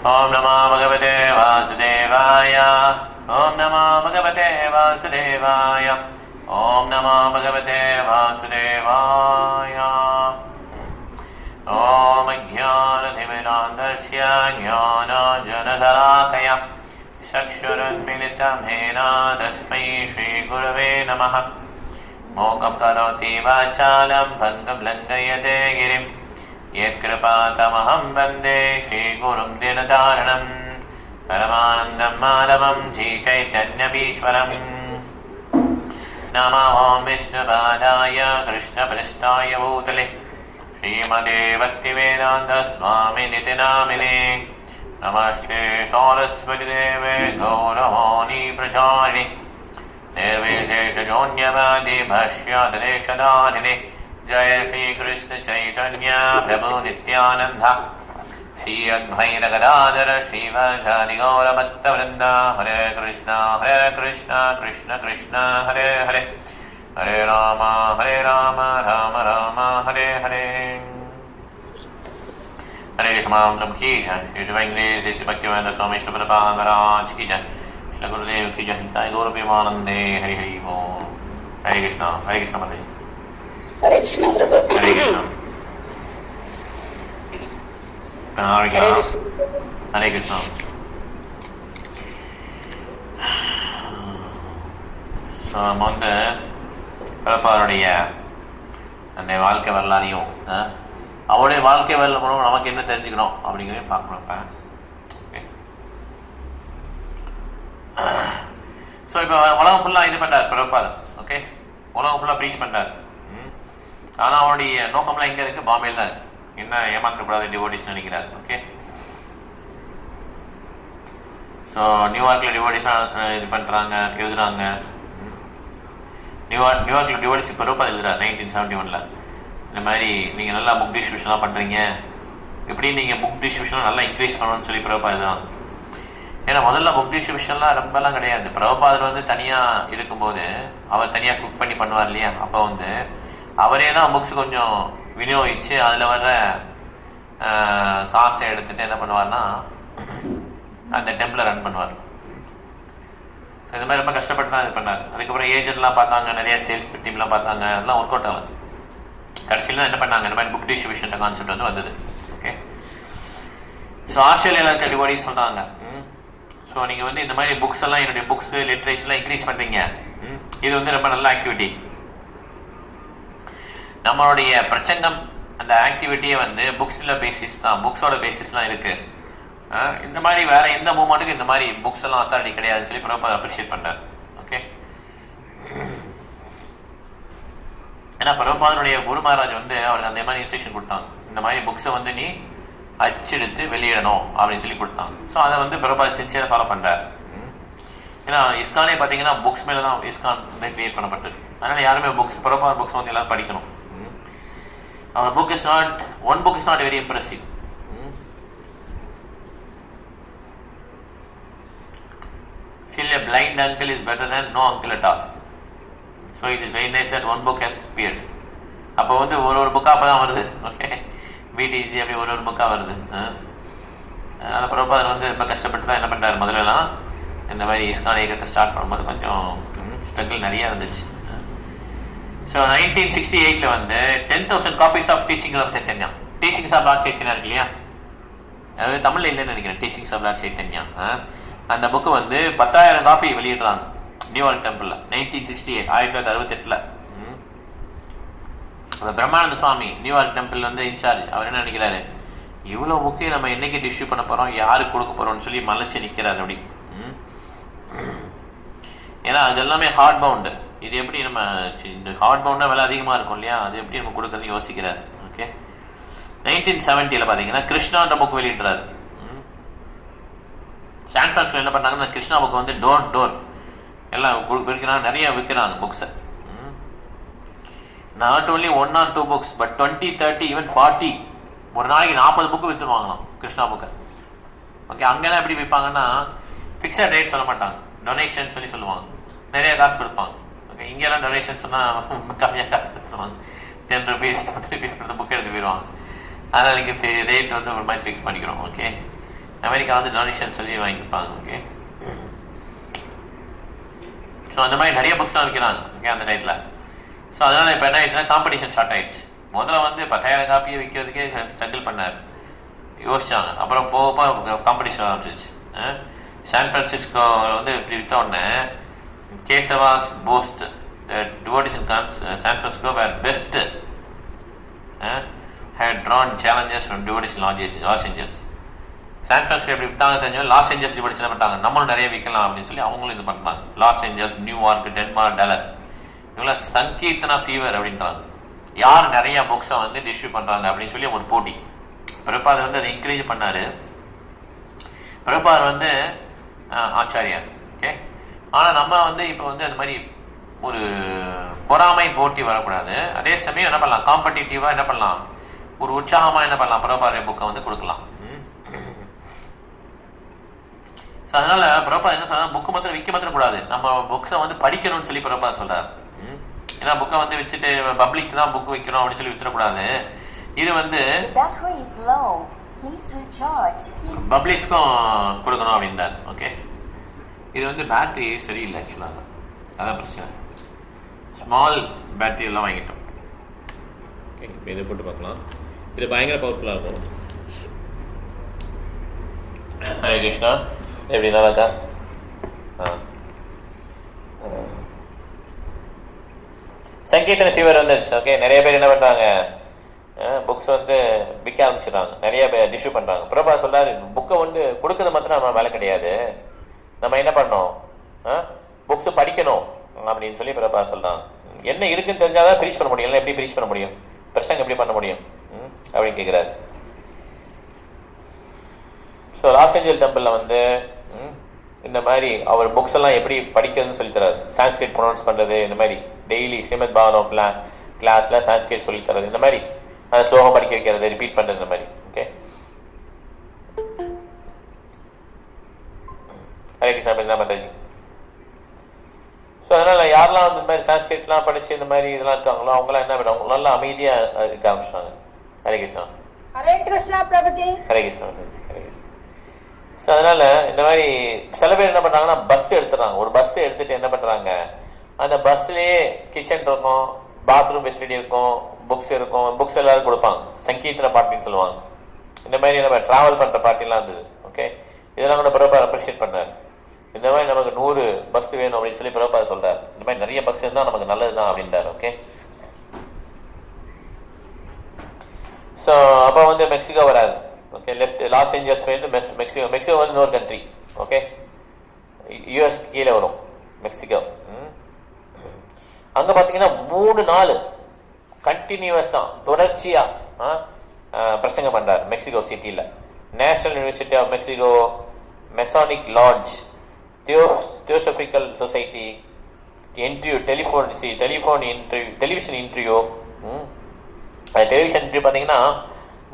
Om Namo Bhagavate Vasudevaya. Om Namo Bhagavate Vasudevaya. Om Namo Bhagavate Vasudevaya. Om Jnana-Dhimirandasya Jnana-Janadhalakaya Chakshurasmilitam Hena Tasmai Shri Gurave Namaha. Mokam Karoti Vachalam Bhangam Landayate Girim Yekripatamaham Vande Shri Gurum Dinataranam Paramanandam Madhavam Shri Chaitanyamishwaram. Namo Vishnupadaya Krishna Prasthaya Bhutale Srimade Bhaktivedanta Swami Nitinamine Namaste Saraswati Deve Gauravani Pracharini Nirvishesha Jonyavadi Bhashya Daneshadadine Jaya Sri Krishna Chaitanya Prabhu Nityananda Shri Advaita Gadadhara Shiva Jani Gaura Bhatta Vrinda Hare Krishna Krishna Krishna Hare Hare Hare Rama Rama Rama Hare Hare. Hare Krishna Ki Jai. Shri Divine Grace Sri Bhaktivedanta Swami Srila Prabhupada Maharaj Ki Jai. Shri Gurudev Ki Jai. Nitai Gaura Premanande. Hare Hare Om. Hare Krishna Mataji. Hare Krishna Prabhu. Hare Krishna. Hare Krishna. So நம்ம வந்து பிரபாருடைய அந்த வாழ்க்கை வரலாறையும் அவருடைய வாழ்க்கை வரலாறு மூலம் நமக்கு என்ன தெரிஞ்சுக்கணும் அப்படிங்கிறதையும் பார்க்கணும் இப்போ. ஸோ இப்போ உலகம் ஃபுல்லாக இது பண்ணுறார் பிரபாதர். ஓகே, உலகம் ஃபுல்லாக ப்ரீச் பண்ணுறார். ஆனால் அவருடைய நோக்கம்லாம் எங்கே இருக்குது? பாம்பேயில் தான் இருக்குது. என்ன ஏமாற்றக்கூடாது டிவோட்டிஸ் நினைக்கிறார். ஓகே, ஸோ நியூயார்க்கில் டிவோட்டிஸாக இது பண்ணுறாங்க, எழுதுறாங்க. நியூயார்க்கில் டிவோட்டிஸ் இப்போ ரூபாய் எழுதுறாரு 1971. இந்த மாதிரி நீங்கள் நல்லா புக் டிஸ்ட்ரிபியூஷன்லாம் பண்ணுறீங்க, எப்படி நீங்கள் புக் டிஸ்ட்ரிபியூஷன்லாம் நல்லா இன்க்ரீஸ் பண்ணணும்னு சொல்லி பிரபாதர் தான். ஏன்னா முதல்ல புக் டிஸ்ட்ரிபியூஷன்லாம் ரொம்பலாம் கிடையாது. பிரபாதர் வந்து தனியாக இருக்கும்போது அவர் தனியாக குக் பண்ணி பண்ணுவார் இல்லையா, அப்போ வந்து அவரே தான் புக்ஸ் கொஞ்சம் விநியோகிச்சு அதில் வர்ற காசை எடுத்துகிட்டு என்ன பண்ணுவார்னா அந்த டெம்பிளை ரன் பண்ணுவார். ஸோ இந்த மாதிரி ரொம்ப கஷ்டப்பட்டு தான் இது பண்ணார். அதுக்கப்புறம் ஏஜென்ட்லாம் பார்த்தாங்க, நிறைய சேல்ஸ் டீம்லாம் பார்த்தாங்க, அதெல்லாம் ஒர்க் அவுட் ஆகல. கடைசியில் தான் என்ன பண்ணாங்க, இந்த மாதிரி புக் டிஸ்ட்ரிபியூஷன் கான்செப்ட் வந்து வந்தது. ஓகே, ஸோ ஆஸ்திரேலியாவில் இருக்க டிவோடிஸ் சொல்கிறாங்க, ஸோ நீங்கள் வந்து இந்த மாதிரி புக்ஸ் எல்லாம் என்னுடைய புக்ஸ் லிட்ரேச்சர்லாம் இன்க்ரீஸ் பண்ணுறீங்க, இது வந்து ரொம்ப நல்ல ஆக்டிவிட்டி. நம்மளுடைய பிரசங்கம் அந்த ஆக்டிவிட்டியே வந்து புக்ஸில் பேசிஸ் தான், புக்ஸோட பேசிஸ்லாம் இருக்குது. இந்த மாதிரி வேற எந்த மூமெண்ட்டுக்கு இந்த மாதிரி புக்ஸ் எல்லாம் அத்தாரிட்டி கிடையாதுன்னு சொல்லி பிரபாதர் அப்ரிஷியேட் பண்ணுறார். ஓகே, ஏன்னா பிரபாதருடைய குரு மகாராஜ் வந்து அவருக்கு அந்த மாதிரி இன்ஸ்ட்ரக்ஷன் கொடுத்தாங்க, இந்த மாதிரி புக்ஸை வந்து நீ அச்செடுத்து வெளியிடணும் அப்படின்னு சொல்லி கொடுத்தாங்க. ஸோ அதை வந்து பிரபாதர் சின்சியராக ஃபாலோ பண்ணுறார். ஏன்னா இஸ்கானே பார்த்தீங்கன்னா புக்ஸ் மேலே தான் இஸ்கான் வந்து கிரியேட் பண்ணப்பட்டிருக்கு. அதனால் யாருமே புக்ஸ் பிரபாதர் புக்ஸ் வந்து எல்லாரும் படிக்கணும். Our book is not, one book is not very impressive. Feel a blind uncle is better than no uncle at all. So it is very nice that one book has appeared. அப்போ வந்து ஒரு புக்காக அப்போ தான் வருது. Okay, PDG அப்படி ஒரு புக்காக வருது. அதனால் பிரபாதர் வந்து ரொம்ப கஷ்டப்பட்டு தான் என்ன பண்ணுறாரு, முதல்லலாம் இந்த மாதிரி இஸ்கான் இயக்கத்தை ஸ்டார்ட் பண்ணும்போது கொஞ்சம் ஸ்ட்ரகிள் நிறையா இருந்துச்சு. ஸோ 1968 வந்து 10,000 copies of teaching of Chaitanya, teachings of lord Chaitanya இருக்கு இல்லையா, அதாவது தமிழில் இல்லைன்னு நினைக்கிறேன், டீச்சிங்ஸ் ஆஃப் லார்ட் சைத்தன்யா. அந்த புக்கு வந்து 10,000 காப்பி வெளியிடுறாங்க நியூயார்க் டெம்பிளில் 1968, 1968. அந்த பிரம்மானந்த சுவாமி நியூயார்க் டெம்பிள் வந்து இன்சார்ஜ், அவர் என்ன நினைக்கிறாரு, இவ்வளோ புக்கு நம்ம என்னைக்கு டிஸ்ட்ரிபியூட் பண்ண போகிறோம், யாருக்கு கொடுக்க போகிறோம்னு சொல்லி மலைச்சு நிற்கிறாரு அப்படி. ஏன்னா அது எல்லாமே ஹார்ட் பவுண்டு, இது எப்படி நம்ம இந்த ஹார்ட் பவுண்டா விலை அதிகமாக இருக்கும் இல்லையா, அது எப்படி நம்ம கொடுக்கறது யோசிக்கிறாரு. ஓகே, 1970 பார்த்தீங்கன்னா கிருஷ்ணான்ற புக் வெளியிடுறாரு. சான் பிரான்சிஸ்கோல என்ன பண்ணாங்கன்னா கிருஷ்ணா புக் வந்து டோர் எல்லாம் விற்கிறாங்க, நிறைய விற்கிறாங்க புக்ஸை. Not only 1 or 2 books but 20, 30, even 40, ஒரு நாளைக்கு 40 புக்கு விற்றுவாங்களாம் கிருஷ்ணா புக்கை. ஓகே, அங்கெல்லாம் எப்படி விற்பாங்கன்னா ஃபிக்ஸட் ரேட் சொல்ல மாட்டாங்க, டொனேஷன் சொல்லி சொல்லுவாங்க, நிறைய காசு கொடுப்பாங்க. ஓகே, இங்கெல்லாம் டொனேஷன் சொன்னால் கம்மியாக காசு கொடுத்துருவாங்க, 10 rupees 20 rupees கொடுத்து புக் எடுத்து போயிடுவாங்க. அதனால் இங்கே ரேட் வந்து ஒரு மாதிரி ஃபிக்ஸ் பண்ணிக்கிறோம். ஓகே, அமெரிக்கா வந்து டொனேஷன் சொல்லி வாங்கிப்பாங்க. ஓகே, ஸோ அந்த மாதிரி நிறைய புக்ஸ்லாம் விற்கிறாங்க. ஓகே, அந்த டைத்தில். ஸோ அதனால் இப்போ என்ன ஆயிடுச்சுன்னா காம்படிஷன் ஸ்டார்ட் ஆயிடுச்சு. முதல்ல வந்து 10,000 காப்பியை விற்கிறதுக்கே ஸ்ட்ரகிள் பண்ணார், யோசிச்சாங்க. அப்புறம் போக காம்படிஷன் ஆரம்பிச்சிச்சு. சான் பிரான்சிஸ்கோ வந்து இப்படி விற்ற உடனே கேசவாஸ் post devotees in San Francisco were best had drawn challenges from devotees in Los Angeles. San Francisco எப்படி விற்றாங்க தெரிஞ்சு லாஸ் ஏஞ்சல்ஸ் டிவோட்டிஸ் என்ன பண்ணிட்டாங்க, நம்மளும் நிறைய விற்கலாம் அப்படின்னு சொல்லி அவங்களும் இது பண்ணுறாங்க. Los Angeles, New York, Denmark, Dallas இவங்களாம் சங்கீர்த்தனா ஃபீவர் அப்படின்றாங்க. யார் நிறைய புக்ஸை வந்து டிஸ்ட்ரிபியூட் பண்ணுறாங்க அப்படின்னு சொல்லி ஒரு போட்டி. பிரபாத் வந்து அதை என்கரேஜ் பண்ணார். பிரபாத் வந்து ஆச்சாரியார். ஓகே, ஆனால் நம்ம வந்து இப்போ வந்து அந்த மாதிரி ஒரு பொறாமை போட்டி வரக்கூடாது. அதே சமயம் என்ன பண்ணலாம், காம்படிட்டிவாக என்ன பண்ணலாம், ஒரு உற்சாகமாக என்ன பண்ணலாம், பிரபாத் புக்கை வந்து கொடுக்கலாம். ஸோ அதனால பிரபாத் என்ன சொல்றாரு, புக்கு மாத்திரம் விற்க மாத்திரம் கூடாது, நம்ம புக்ஸை வந்து படிக்கணும்னு சொல்லி பிரபாத் சொல்றாரு. ஏன்னா புக்கை வந்து வச்சுட்டு பப்ளிக் தான் புக் வைக்கணும் அப்படின்னு சொல்லி வித்துடக்கூடாது. இது வந்து பப்ளிக்ஸ்க்கும் கொடுக்கணும் அப்படின்றார். ஓகே, இது வந்து பேட்டரி சரியில்லை ஆக்சுவலாக, அதான் பிரச்சனை. ஸ்மால் பேட்டரி எல்லாம் வாங்கிட்டோம். இப்போ இதை போட்டு பார்க்கலாம். இது பயங்கர பவர்ஃபுல்லாக இருக்கும். ஹரே கிருஷ்ணா, எப்படி நல்லா இருக்கா? சங்கீர்த்தன ஃபீவர் வந்துருச்சு. ஓகே, நிறைய பேர் என்ன பண்ணுறாங்க, புக்ஸ் வந்து விற்க ஆரம்பிச்சிடுறாங்க, நிறைய பேர் டிஸ்ட்ரிபியூட் பண்ணுறாங்க. பிரபா சொல்றாரு, புக்கை வந்து கொடுக்கறது மாத்திரம் நம்ம வேலை கிடையாது, நம்ம என்ன பண்ணோம், புக்ஸ் படிக்கணும் அப்படின்னு சொல்லி பிரபா சொல்றாங்க. என்ன இருக்குன்னு தெரிஞ்சாதான் பிரீச் பண்ண முடியும், இல்லை எப்படி பிரீச் பண்ண முடியும், பிரசங்கம் எப்படி பண்ண முடியும் அப்படின்னு கேட்குறாரு. ஸோ லாஸ் ஏஞ்சல் டெம்பிளில் வந்து இந்த மாதிரி அவர் புக்ஸ் எல்லாம் எப்படி படிக்கிறதுன்னு சொல்லித்தராரு. சான்ஸ்கிரிட் ப்ரொனவுன்ஸ் பண்ணுறது, இந்த மாதிரி டெய்லி ஸ்ரீமத் பாவனோ கிளாஸில் சான்ஸ்கிரிட் சொல்லித்தரது, இந்த மாதிரி அதை ஸ்லோகம் படிக்க வைக்கிறது, ரிப்பீட் பண்ணுறது, இந்த மாதிரி. ஓகே, ஹரே கிருஷ்ணா பிருந்தா மாதாஜி. ஸோ அதனால் யாரெல்லாம் வந்து இந்த மாதிரி சான்ஸ்கிரிட்லாம் படித்து இந்த மாதிரி இதெல்லாம் இருக்காங்களோ அவங்களாம் என்ன பண்ணுவாங்க, அவங்க நல்லா அமைதியாக இருக்க ஆரம்பிச்சிட்டாங்க. ஹரே கிருஷ்ணா. ஹரே கிருஷ்ணா பிரபுஜி. ஹரே கிருஷ்ணா, ஹரே கிருஷ்ணா. ஸோ அதனால இந்த மாதிரி சில பேர் என்ன பண்ணுறாங்கன்னா பஸ் எடுத்துறாங்க. ஒரு பஸ் எடுத்துட்டு என்ன பண்ணுறாங்க, அந்த பஸ்லேயே கிச்சன் இருக்கும், பாத்ரூம் ஃபெசிலிட்டி இருக்கும், புக்ஸ் இருக்கும், புக்ஸ் எல்லாரும் கொடுப்பாங்க. சங்கீர்த்தன பார்ட்டின்னு சொல்லுவாங்க. இந்த மாதிரி நம்ம ட்ராவல் பண்ணுற பார்ட்டிலாம் இருந்தது. ஓகே, இதெல்லாம் கூட பிரபா அப்ரிஷியேட் பண்ணார். இந்த மாதிரி நமக்கு 100 பஸ் வேணும் அப்படின்னு சொல்லி பிரபா சொல்றார். இந்த மாதிரி நிறைய பஸ் இருந்தால் நமக்கு நல்லது தான் அப்படின்றார். ஓகே, ஸோ அப்போ வந்து மெக்சிகோ வராது. ஓகே, லெஃப்ட் லாஸ் ஏஞ்சல்ஸ் வந்து மெக்சிகோ. மெக்சிகோ வந்து இன்னொரு கண்ட்ரி. ஓகே, யூஎஸ் கீழே வரும் மெக்சிகோ. அங்கே பார்த்தீங்கன்னா 3 நாள் கண்டினியூஸாக தொடர்ச்சியாக பிரசங்கம் பண்ணுறார் மெக்சிகோ சிட்டியில். National University of Mexico, Masonic Lodge, Theosophical Society, interview, television interview. Television interview பார்த்தீங்கன்னா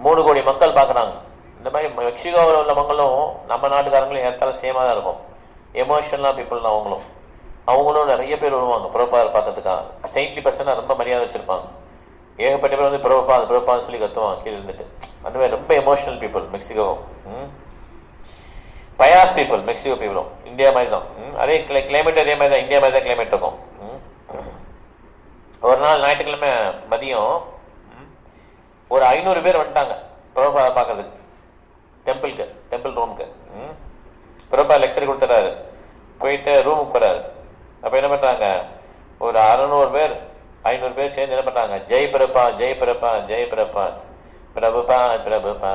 3 கோடி மக்கள் பார்க்குறாங்க. இந்த மாதிரி மெக்சிகோவில் உள்ள மக்களும் நம்ம நாட்டுக்காரங்களும் ஏற்றாலும் சேமாக தான் இருக்கும். எமோஷனலாக பீப்புள் தான் அவங்களும் நிறைய பேர் வருவாங்க பிரபாதை பார்க்கறதுக்காக. செயின்ட்லி பர்சனாக ரொம்ப மரியாதை வச்சுருப்பாங்க. ஏகப்பட்ட பேர் வந்து பிரபான்னு சொல்லி கற்றுவாங்க கீழே இருந்துட்டு. அந்த மாதிரி ரொம்ப emotional people Mexico. Pious people Mexico பீப்புளும் இந்தியா மாதிரி தான். அதே கிளைமேட் அதே மாதிரி தான், இந்தியா மாதிரி தான் கிளைமேட் இருக்கும். ஒரு நாள் ஞாயிற்றுக்கிழமை மதியம் ஒரு 500 பேர் வந்துட்டாங்க பிரபா பார்க்கறதுக்கு, டெம்பிள் ரூமுக்கு. பிரபா லெக்சர் கொடுத்துறாரு, போயிட்டு ரூமுக்கு போறாரு. அப்போ என்ன பண்ணுறாங்க, ஒரு 500 பேர் சேர்ந்து என்ன பண்ணுறாங்க, ஜெய் பிரபா ஜெய் பிரபா ஜெய் பிரபா பிரபுபா பிரபுபா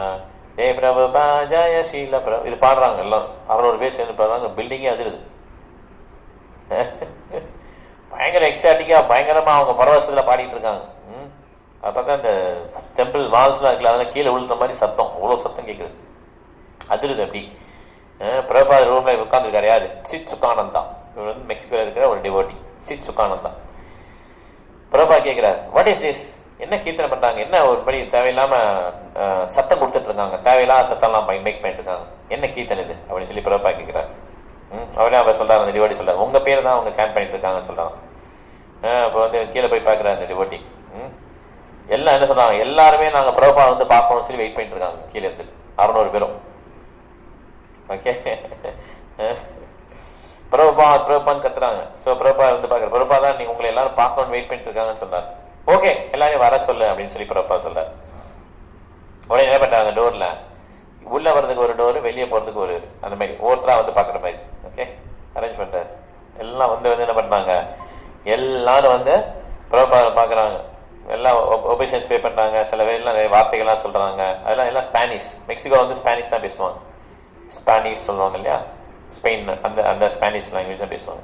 ஜெய் பிரபுபா ஜெய ஸ்ரீல பிரபு இது பாடுறாங்க. எல்லாம் 600 பேர் சேர்ந்து பாடுறாங்க. பில்டிங்கே அதிருது. பயங்கர எக்ஸ்டாட்டிக்காக பயங்கரமாக அவங்க பரவசத்தில் பாடிட்டு இருக்காங்க. அப்போ தான் இந்த டெம்பிள் வால்ஸ்லாம் இருக்குல்ல, அதெல்லாம் கீழே விழுந்த மாதிரி சத்தம், அவ்வளோ சத்தம் கேட்குது, அதிருது. அப்படி பிரபாத் ரூமில் உட்காந்துருக்காரு. யார்? சித் சுகானந்தா. இவர் வந்து மெக்சிகோவில் இருக்கிற ஒரு டிவோட்டி, சித் சுகானந்தா. பிரபா கேட்குறாரு, வாட் இஸ் திஸ், என்ன கீர்த்தனை பண்ணுறாங்க, என்ன ஒரு படி தேவையில்லாமல் சத்தம் கொடுத்துட்டு இருக்காங்க, தேவையில்லாத சத்தம்லாம் மேக் பண்ணிட்டு இருக்காங்க, என்ன கீர்த்தனை இது அப்படின்னு சொல்லி பிரபா கேட்குறாரு. அவரே அவர் சொல்கிறார், அந்த டிவோட்டி சொல்கிறார், உங்கள் பேர் தான் அவங்க சேன் பண்ணிட்டு இருக்காங்கன்னு சொல்கிறாங்க. அப்போ வந்து கீழே போய் பார்க்குறாரு அந்த டிவோட்டி. எல்லாம் என்ன சொல்கிறாங்க, எல்லாருமே நாங்கள் பிரபா வந்து பார்க்கணும்னு சொல்லி வெயிட் பண்ணிட்டு இருக்காங்க கீழே இருந்துட்டு 600 பேரும். ஓகே. பிரபுபான்னு கத்துறாங்க. ஸோ பிரபுபா வந்து பார்க்குற பிரபுபா தான் நீங்க உங்களை எல்லாரும் பார்க்கணும்னு வெயிட் பண்ணிட்டு இருக்காங்கன்னு சொன்னார். ஓகே எல்லாரையும் வர சொல்லு அப்படின்னு சொல்லி பிரபுபா சொல்றாரு. உடனே என்ன பண்றாங்க, டோர்ல உள்ள வர்றதுக்கு ஒரு டோரு, வெளியே போறதுக்கு ஒரு, அந்த மாதிரி ஒவ்வொருத்தரா வந்து பாக்குற மாதிரி ஓகே அரேஞ்ச் பண்றாரு. எல்லாம் வந்து என்ன பண்றாங்க, எல்லாரும் வந்து பிரபுபா பாக்குறாங்க. எல்லாம் ஒபிஷன்ஸ் பே பண்றாங்க. சில பேர் எல்லாம் நிறைய வார்த்தைகள்லாம் சொல்றாங்க. அதெல்லாம் எல்லாம் ஸ்பானிஷ். மெக்சிகோ வந்து ஸ்பானிஷ் தான் பேசுவாங்க. ஸ்பானிஷ் சொல்லுவாங்க இல்லையா, ஸ்பெயின் அந்த அந்த ஸ்பானிஷ் லாங்குவேஜ் தான் பேசுவாங்க.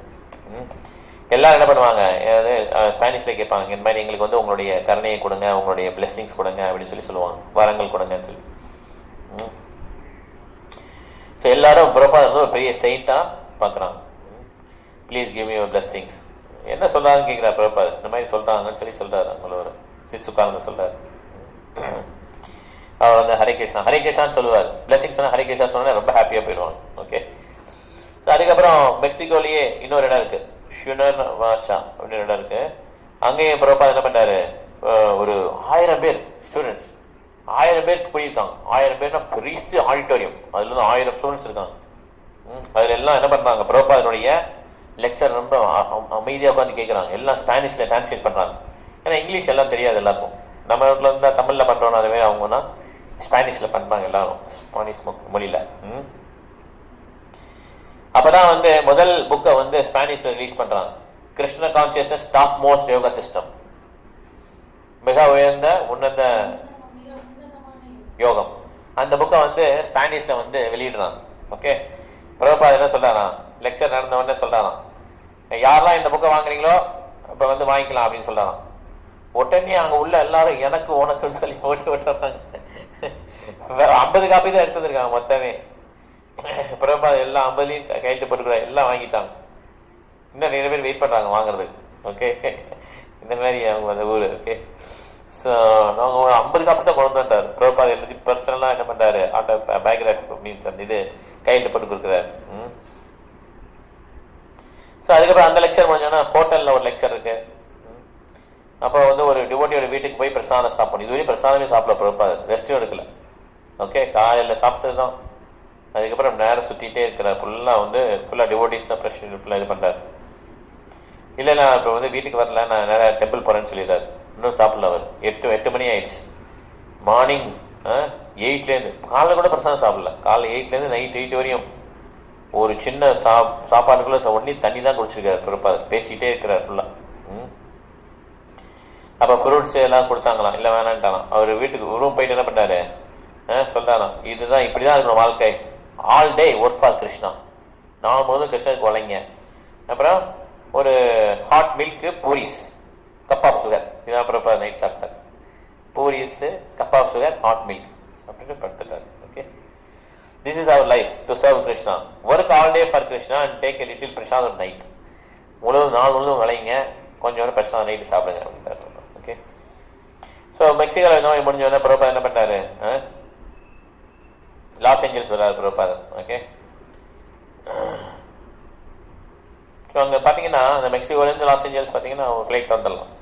எல்லாரும் என்ன பண்ணுவாங்க, அதாவது ஸ்பானிஷ்ல கேட்பாங்க, இந்த மாதிரி எங்களுக்கு வந்து உங்களுடைய கருணையை கொடுங்க, உங்களுடைய பிளெஸிங்ஸ் கொடுங்க அப்படின்னு சொல்லி சொல்லுவாங்க, வரங்கள் கொடுங்கன்னு சொல்லி. ஸோ எல்லாரும் பிரபா வந்து ஒரு பெரிய செயிண்டா பார்க்குறாங்க. Please give me your blessings. என்ன சொல்றாருன்னு கேட்குறா பிரபா. இந்த மாதிரி சொல்றாங்கன்னு சொல்லி சொல்றாரு. அவங்களோட சிட்சுக்காரங்க சொல்றாரு. அவர் வந்து ஹரே கிருஷ்ணா ஹரே கிருஷ்ணான்னு சொல்லுவார். பிளெஸிங்ஸ் சொன்னா ஹரே கிருஷ்ணா சொன்னா ரொம்ப ஹாப்பியா போயிடுவாங்க. ஓகே. அதுக்கப்புறம் மெக்சிகோலயே இன்னொரு இடம் இருக்கு, ஷுனர் வாஷா அப்படின்னு இடம் இருக்கு. அங்கேயும் பிரபா என்ன பண்றாரு, ஒரு 1000 பேர் ஸ்டூடெண்ட்ஸ், 1000 பேர் போயிருக்காங்க. 1000 பேர்னா பெரிய ஆடிட்டோரியம், அதுல இருந்து 1000 ஸ்டூடெண்ட்ஸ் இருக்காங்க. அதுல எல்லாம் என்ன பண்றாங்க, பிரபாதனுடைய லெக்சர் ரொம்ப அமைதியா உட்காந்து கேட்கறாங்க. எல்லாம் ஸ்பானிஷ்ல டிரான்ஸ்லேட் பண்றாங்க. ஏன்னா இங்கிலீஷ் எல்லாம் தெரியாது எல்லாருக்கும். நம்ம வீட்டுல இருந்தா தமிழ்ல பண்றோம், அதுவே அவங்கன்னா ஸ்பானிஷ்ல பண்றாங்க எல்லாரும், ஸ்பானிஷ் மொழியில. அப்பதான் வந்து முதல் புக்கை வந்து ஸ்பானிஷ்ல ரிலீஸ் பண்றாங்க. Krishna consciousness top most yoga system, மிக உயர்ந்த உன்னத யோகம். அந்த புக்கை வந்து ஸ்பானிஷ்ல வந்து வெளியிடுறாங்க. ஓகே. பிரபுபாத் என்ன சொல்றாராம், லெக்சர் நடந்த உடனே சொல்றாராம், யாரெல்லாம் இந்த புக்கை வாங்குறீங்களோ இப்ப வந்து வாங்கிக்கலாம் அப்படின்னு சொல்றாராம். உடனே அங்க உள்ள எல்லாரும் எனக்கு உனக்குன்னு சொல்லி போட்டு விட்டுறாங்க. 50 காப்பி தான் எடுத்துருக்காங்க மொத்தமே. பிரபுபாத் எல்லாம் 50லையும் கையெழுத்து போட்டுக்கிறார், எல்லாம் வாங்கிட்டாங்க. இன்னும் நிறைய பேர் வெயிட் பண்றாங்க வாங்குறதுக்கு. ஓகே. இந்த மாதிரி அவங்க அந்த ஊரு. ஓகே. ஸோ நாங்கள் 50 காப்பி தான் கொண்டு வந்துட்டார் பிரபுபாத். எழுதி பர்சனலா என்ன பண்றாரு, அந்த பயோகிராஃபி மீன்ஸ் அந்த இது கையெழுத்து போட்டு கொடுக்குறாரு. ஸோ அதுக்கப்புறம் அந்த லெக்சர் முடிஞ்சோன்னா ஹோட்டல்ல ஒரு லெக்சர் இருக்கு. அப்போ வந்து ஒரு டிவோட்டியோட வீட்டுக்கு போய் பிரசாதம் சாப்பிடணும். இதுவரையும் பிரசாதமே சாப்பிடல பிரபுபாத், ரெஸ்ட்டும் எடுக்கல. ஓகே. காலையில் சாப்பிட்டது தான். அதுக்கப்புறம் நேரம் சுற்றிட்டே இருக்கிறார். ஃபுல்லாக வந்து ஃபுல்லாக டிவோட்டிஸ் தான் ஃபுல்லாக இது பண்ணுறாரு. இல்லை நான் இப்போ வந்து வீட்டுக்கு வரல, நான் நிறையா டெம்பிள் போகிறேன்னு சொல்லிடுறாரு. இன்னும் சாப்பிடல அவர். 8 மணி ஆயிடுச்சு. மார்னிங் 8லேருந்து காலையில் கூட பிரசாதம் சாப்பிடல. காலைல 8லேருந்து நைட் 8 வரையும் ஒரு சின்ன சாப்பாடுக்குள்ள ஒன்லி தண்ணி தான் குடிச்சிருக்காரு பிரபுபாத். பேசிக்கிட்டே இருக்கிறார் ஃபுல்லாக. அப்போ ஃப்ரூட்ஸ் எல்லாம் கொடுத்தாங்களாம், இல்லை வேணான்ட்டாலாம். அவர் வீட்டுக்கு ரூம் போயிட்டு என்ன பண்ணாரு, சொல்றாராம், இதுதான் இப்படிதான் இருக்கணும் வாழ்க்கை, all day work for Krishna, நான் முழுவதும் கிருஷ்ணருக்கு வளைங்க. அப்புறம் ஒரு hot milk puris, cup of sugar, இதான் பிரபுபாத் நைட் சாப்பிட்டார். Puris, cup of sugar, hot milk சாப்பிட்டுட்டு படுத்துட்டார். Okay. This is our life to serve Krishna, work all day for Krishna and take a little prasadam night. முழுவதும் நாள் முழுவதும் வளைங்க, கொஞ்சம் பிரசாதம் நைட்டு சாப்பிடுங்க அப்படின்ட்டார். ஓகே. ஸோ மெக்சிகோவில் நோய் முடிஞ்சோடனே பிரபுபாத் என்ன பண்ணாரு, லாஸ் ஏஞ்சல்ஸ் வர்றாரு பிரபுபாத். ஓகே. ஸோ அங்கே பார்த்தீங்கன்னா அந்த மெக்சிகோலேருந்து லாஸ் ஏஞ்சல்ஸ் பார்த்தீங்கன்னா ஃப்ளைட்டில் வந்துடலாம்.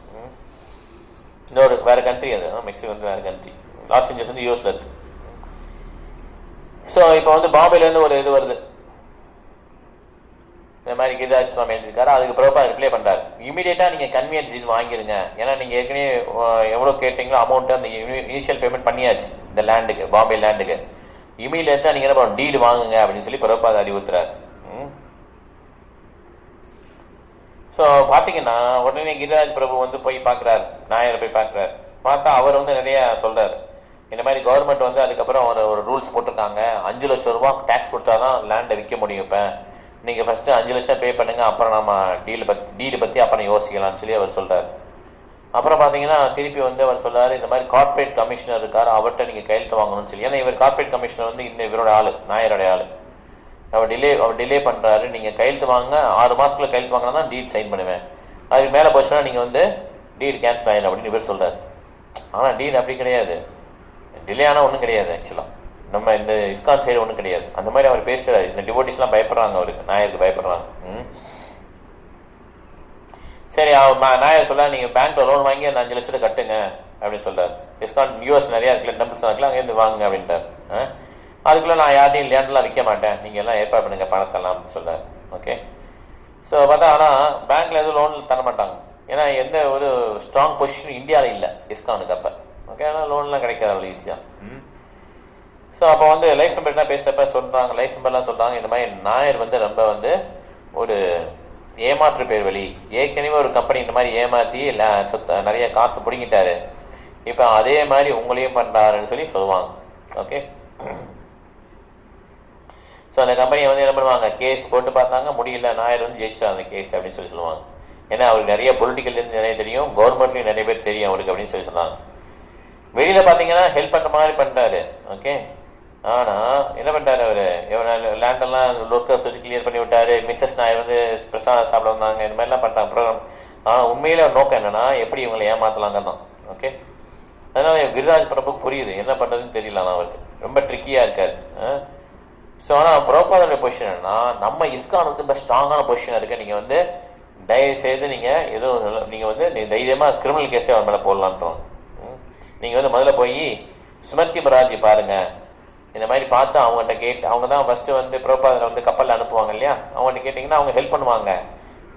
இன்னொரு வேறு கண்ட்ரி அது, மெக்சிகோ வந்து வேறு கண்ட்ரி, லாஸ் ஏஞ்சல்ஸ் வந்து யூஎஸ்ல இருக்கு. ஸோ இப்போ வந்து பாம்பேலேருந்து ஒரு இது வருது, இந்த மாதிரி கிரிராஜ் சுவாமி எழுதியிருக்காரு. அதுக்கு பிரபுபாத் ரிப்ளை பண்ணுறாரு, இமீடியட்டாக நீங்கள் கன்வீனியன்ஸ் இது வாங்கிடுங்க. ஏன்னா நீங்கள் ஏற்கனவே எவ்வளோ கேட்டீங்களோ அமௌண்ட்டு அந்த இனிஷியல் பேமெண்ட் பண்ணியாச்சு இந்த லேண்டுக்கு, பாம்பே லேண்டுக்கு. இமீடியட்டாக நீங்கள் என்ன பண்ணணும், டீடு வாங்குங்க அப்படின்னு சொல்லி பிரபுபாத் அறிவுறுத்துறாரு. ஸோ பார்த்தீங்கன்னா உடனே கிரிராஜ் பிரபு வந்து போய் பார்க்குறாரு, நாயரை போய் பார்க்குறாரு. பார்த்தா அவர் வந்து நிறைய சொல்கிறாரு, இந்த மாதிரி கவர்மெண்ட் வந்து அதுக்கப்புறம் ஒரு ரூல்ஸ் போட்டிருக்காங்க, 5 லட்சம் ரூபா டேக்ஸ் கொடுத்தா தான் லேண்டை விற்க முடியும். இப்போ நீங்கள் ஃபஸ்ட்டு 5 லட்சம் பே பண்ணுங்க, அப்புறம் நம்ம டீடு பற்றி அப்புறம் யோசிக்கலாம்னு சொல்லி அவர் சொல்கிறார். அப்புறம் பார்த்தீங்கன்னா திருப்பி வந்து அவர் சொல்றாரு, இந்த மாதிரி கார்பரேட் கமிஷனர் இருக்கார், அவர்கிட்ட நீங்கள் கையெழுத்து வாங்கணும்னு சொல்லி. ஏன்னா இவர் கார்பரேட் கமிஷனர் வந்து இந்த இவரோட ஆள், நாயரோட ஆள். அவர் டிலே பண்ணுறாரு, நீங்கள் கையெழுத்து வாங்க, 6 மாதத்துக்குள்ள கையெழுத்து வாங்கினா தான் டீட் சைன் பண்ணுவேன், அதுக்கு மேலே போச்சுன்னா நீங்கள் வந்து டீட் கேன்சல் ஆகிடும் அப்படின்னு இவர் சொல்கிறார். ஆனால் டீட் அப்படி கிடையாது, டிலே ஆனால் ஒன்றும் கிடையாது. ஆக்சுவலாக நம்ம இந்த இஸ்கான் சைடு ஒன்றும் கிடையாது. அந்த மாதிரி அவர் பேசுகிறார். இந்த டிவோட்டிஸ்லாம் பயப்படுறாங்க, அவருக்கு நாயருக்கு பயப்படுறாங்க. சரி, நாயர் சொல்ல, நீங்கள் பேங்க்ல லோன் வாங்கி அந்த 5 லட்சத்தை கட்டுங்க அப்படின்னு சொல்றாரு. இஸ்கான் யூஎஸ் நிறையா இருக்குல்ல, டெம்பிள்ஸ் இருக்குல்ல, அங்கேருந்து வாங்குங்க அப்படின்ட்டார். அதுக்குள்ளே நான் யார்ட்டையும் லேண்ட்லாம் விற்க மாட்டேன், நீங்கள் எல்லாம் ஏற்பாடு பண்ணுங்க பணத்தெல்லாம் அப்படின்னு சொல்கிறார். ஓகே. ஸோ பார்த்தா ஆனால் பேங்க்கில் எதுவும் லோன் தர மாட்டாங்க. ஏன்னா எந்த ஒரு ஸ்ட்ராங் பொசிஷன் இந்தியாவில் இல்லை இஸ்கானுக்கு அப்போ. ஓகே. ஆனால் லோன்லாம் கிடைக்காது அவ்வளோ ஈஸியாக. ஸோ அப்போ வந்து லைஃப் மெம்பர்லாம் பேசுகிறப்ப சொல்கிறாங்க, லைஃப் மெம்பர்லாம் சொல்கிறாங்க இந்த மாதிரி நாயர் வந்து ரொம்ப வந்து ஒரு ஏமாற்று பேர் வழி, ஏற்கனவே ஒரு கம்பெனி இந்த மாதிரி ஏமாற்றி நிறைய காசு பிடிங்கிட்டாரு, இப்போ அதே மாதிரி உங்களையும் பண்ணுறாருன்னு சொல்லி சொல்லுவாங்க. ஓகே. ஸோ அந்த கம்பெனியை வந்து என்ன பண்ணுவாங்க, கேஸ் போட்டு பார்த்தாங்க, முடியல, நாயர் வந்து ஜெயிச்சிட்டார் அந்த கேஸ் அப்படின்னு சொல்லி சொல்லுவாங்க. ஏன்னா அவருக்கு நிறைய பொலிட்டிக்கல்லேருந்து நிறைய தெரியும், கவர்மெண்ட்லேயும் நிறைய பேர் தெரியும் அவருக்கு அப்படின்னு சொல்லி சொன்னாங்க. வெளியில் பார்த்தீங்கன்னா ஹெல்ப் பண்ணுற மாதிரி பண்ணுறாரு. ஓகே. ஆனால் என்ன பண்ணுறாரு, அவர் லேண்டெல்லாம் லோக்கல் சொல்லி கிளியர் பண்ணி விட்டாரு, மிஸ்ஸஸ் நாயர் வந்து பிரசாதம் சாப்பிட வந்தாங்க, இந்த மாதிரிலாம் பண்ணுறாங்க ப்ரோக்ராம். ஆனால் உண்மையில நோக்கம் என்னன்னா எப்படி இவங்களை ஏமாற்றலாங்க தான். ஓகே. அதனால கிரிராஜ் பிரபுக்கு புரியுது என்ன பண்ணுறதுன்னு தெரியல, ஆனால் அவருக்கு ரொம்ப ட்ரிக்கியாக இருக்காரு. ஸோ ஆனால் பிரபுபாதோட பொசிஷன் என்னன்னா, நம்ம இஸ்கான் வந்து ரொம்ப ஸ்ட்ராங்கான பொசிஷனாக இருக்குது, நீங்கள் வந்து தயவு செய்து நீங்கள் எதுவும் நீங்கள் வந்து தைரியமாக கிரிமினல் கேஸே அவன் மேலே போடலான்றோம். நீங்கள் வந்து முதல்ல போய் சுமதி மராஜி பாருங்கள், இந்த மாதிரி பார்த்து அவங்ககிட்ட கேட்டு, அவங்க தான் ஃபஸ்ட்டு வந்து பிரபுபாதில் வந்து கப்பலில் அனுப்புவாங்க இல்லையா, அவங்கள்ட்ட கேட்டிங்கன்னா அவங்க ஹெல்ப் பண்ணுவாங்க.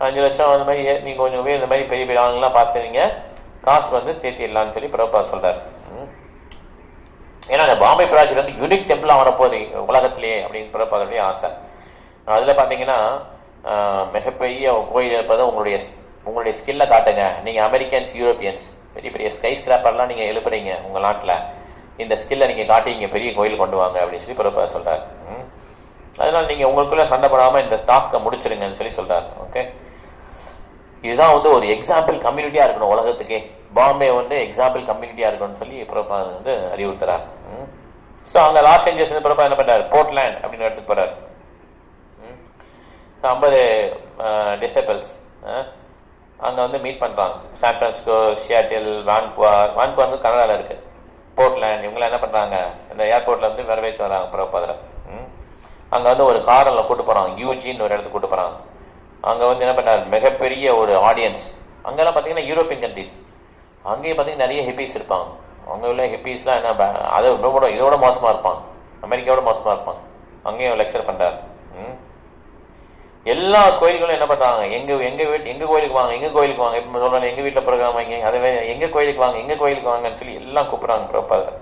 5 லட்சம் அந்த மாதிரி நீங்கள் கொஞ்சம் பேர் இந்த மாதிரி பெரிய பெரிய ஆளுங்கெல்லாம் பார்த்து நீங்கள் காசு வந்து தேத்திடலான்னு சொல்லி பிரபுபாத் சொல்கிறார். ஏன்னா அந்த பாம்பே ப்ராஜெக்ட் வந்து யூனிக் டெம்பிளாக வரப்போகுது உலகத்திலேயே அப்படின்னு பிரபுபாதோடைய ஆசை. அதில் பார்த்தீங்கன்னா மிகப்பெரிய கோயில் இருப்பதை உங்களுடைய ஸ்கில்லை காட்டுங்க. நீங்கள் அமெரிக்கன்ஸ், யூரோப்பியன்ஸ் பெரிய பெரிய ஸ்கை ஸ்கிராப்பர்லாம் நீங்கள் எழுப்புறீங்க உங்கள் நாட்டில், இந்த ஸ்கில்லை நீங்கள் காட்டி இங்கே பெரிய கோயில் கொண்டு வாங்க அப்படின்னு சொல்லி பிரபுபாத் சொல்கிறார். அதனால் நீங்கள் உங்களுக்குள்ளே சண்டை போடாமல் இந்த டாஸ்க்கை முடிச்சிருங்கன்னு சொல்லி சொல்கிறார். ஓகே. இதுதான் வந்து ஒரு எக்ஸாம்பிள் கம்யூனிட்டியாக இருக்கணும் உலகத்துக்கே, பாம்பே வந்து எக்ஸாம்பிள் கம்யூனிட்டியாக இருக்கணும்னு சொல்லி பிரபுபாத் வந்து அறிவுறுத்துறார். ஸோ அங்கே லாஸ் ஏஞ்சல்ஸ் வந்து பிரபுபாத் என்ன பண்ணுறாரு, போர்ட்லேண்ட் அப்படின்னு இடத்துக்கு போகிறார். 50 டிசைபிள்ஸ் அங்கே வந்து மீட் பண்ணுறாங்க. சான் பிரான்சிஸ்கோ, சியாட்டில், வான்குவர் வந்து கனடாவில் இருக்குது, போர்ட்லேண்ட், இவங்களாம் என்ன பண்ணுறாங்க, இந்த ஏர்போர்ட்டில் வந்து வரவேற்று வராங்க பிரபுபாதில். அங்கே வந்து ஒரு காரில் கூட்டு போகிறாங்க, யூஜின்னு ஒரு இடத்துக்கு கூட்டு போகிறாங்க. அங்கே வந்து என்ன பண்ணார், மிகப்பெரிய ஒரு ஆடியன்ஸ். அங்கெல்லாம் பார்த்தீங்கன்னா யூரோப்பியன் கண்ட்ரிஸ், அங்கேயும் பார்த்தீங்கன்னா நிறைய ஹிப்பீஸ் இருப்பாங்க. அங்கே உள்ள ஹிப்பீஸ்லாம் என்ன அதை இதோட மோசமாக இருப்பாங்க, அமெரிக்காவோட மோசமாக இருப்பாங்க. அங்கேயும் லெக்சர் பண்ணுறாரு. எல்லா கோயில்களும் என்ன பண்ணுறாங்க, எங்கள் கோயிலுக்கு வாங்க, எங்கள் கோயிலுக்கு வாங்க, இப்போ சொல்கிறாங்க எங்கள் வீட்டில் ப்ரோக்ராம் வாங்க, அதுவே எங்கள் கோயிலுக்கு வாங்க, எங்கள் கோயிலுக்கு வாங்கன்னு சொல்லி எல்லாம் கூப்பிட்றாங்க பிரபுபாதர்.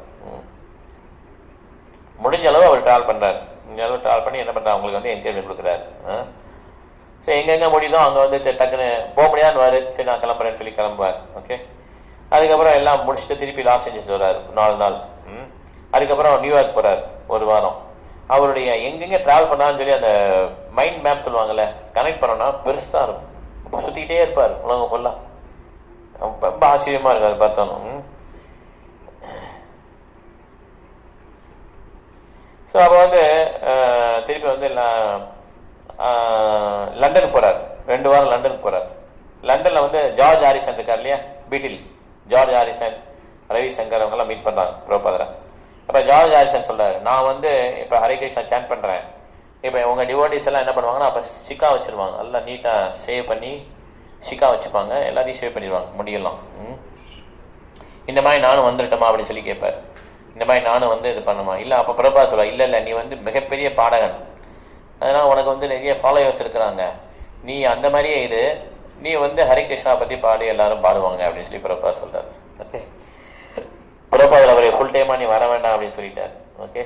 முடிஞ்ச அளவு அவர் ட்ராவல் பண்ணுறாரு. முடிஞ்ச அளவு ட்ராவல் பண்ணி என்ன பண்ணுறாரு, அவங்களுக்கு வந்து என்கரேஜ் கொடுக்குறாரு. ஸோ எங்கெங்கே முடியுதோ அங்கே வந்து டக்குன்னு போக முடியாதுன்னு வாரு, சரி நான் கிளம்புறேன்னு சொல்லி கிளம்புவார். ஓகே. அதுக்கப்புறம் எல்லாம் முடிச்சுட்டு திருப்பி லாஸ் ஏஞ்சல்ஸ் வர்றாரு 4 நாள். அதுக்கப்புறம் நியூயார்க் போகிறார் 1 வாரம். அவருடைய எங்கெங்கே ட்ராவல் பண்ணான்னு சொல்லி அந்த மைண்ட் மேப் சொல்லுவாங்கள்ல, கனெக்ட் பண்ணோன்னா பெருசாக இருக்கும், இப்போ சுற்றிக்கிட்டே இருப்பார் உலகம் ஃபுல்லாக. ரொம்ப ஆச்சரியமாக இருக்கும் அது பார்த்தோம். ஸோ அப்போ வந்து திருப்பி வந்து லண்டனுக்கு போகிறார். 2 வாரம் லண்டனுக்கு போகிறார். லண்டனில் வந்து ஜார்ஜ் ஹாரிசன் இருக்கார் இல்லையா, பீட்டில், ஜார்ஜ் ஹாரிசன், ரவிசங்கர் அவங்கெல்லாம் மீட் பண்ணுறாங்க பிரபுபாதரை. அப்போ ஜார்ஜ் ஹாரிசன் சொல்கிறார், நான் வந்து இப்போ ஹரே கிருஷ்ணா சேன் பண்ணுறேன், இப்போ உங்கள் டிவோட்டிஸ் எல்லாம் என்ன பண்ணுவாங்கன்னா அப்போ சிக்கா வச்சுருவாங்க, நல்லா நீட்டாக சேவ் பண்ணி சிக்கா வச்சுப்பாங்க, எல்லாத்தையும் சேவ் பண்ணிடுவாங்க முடியலாம். இந்த மாதிரி நானும் வந்துட்டோமா அப்படின்னு சொல்லி கேட்பார். இந்த மாதிரி நானும் வந்து இது பண்ணுமா, இல்லை அப்போ பிரபுபாத் சொல்லுவா, இல்லை நீ வந்து மிகப்பெரிய பாடகன், அதனால் உனக்கு வந்து நிறைய ஃபாலோவர்ஸ் இருக்கிறாங்க, நீ அந்த மாதிரியே இது, நீ வந்து ஹரே கிருஷ்ணா பற்றி பாடி எல்லாரும் பாடுவாங்க அப்படின்னு சொல்லி பிரபுபாத் சொல்கிறார். ஓகே. பிரபுபாத் அவரை ஃபுல் டைமாக நீ வர வேண்டாம் அப்படின்னு சொல்லிட்டார். ஓகே.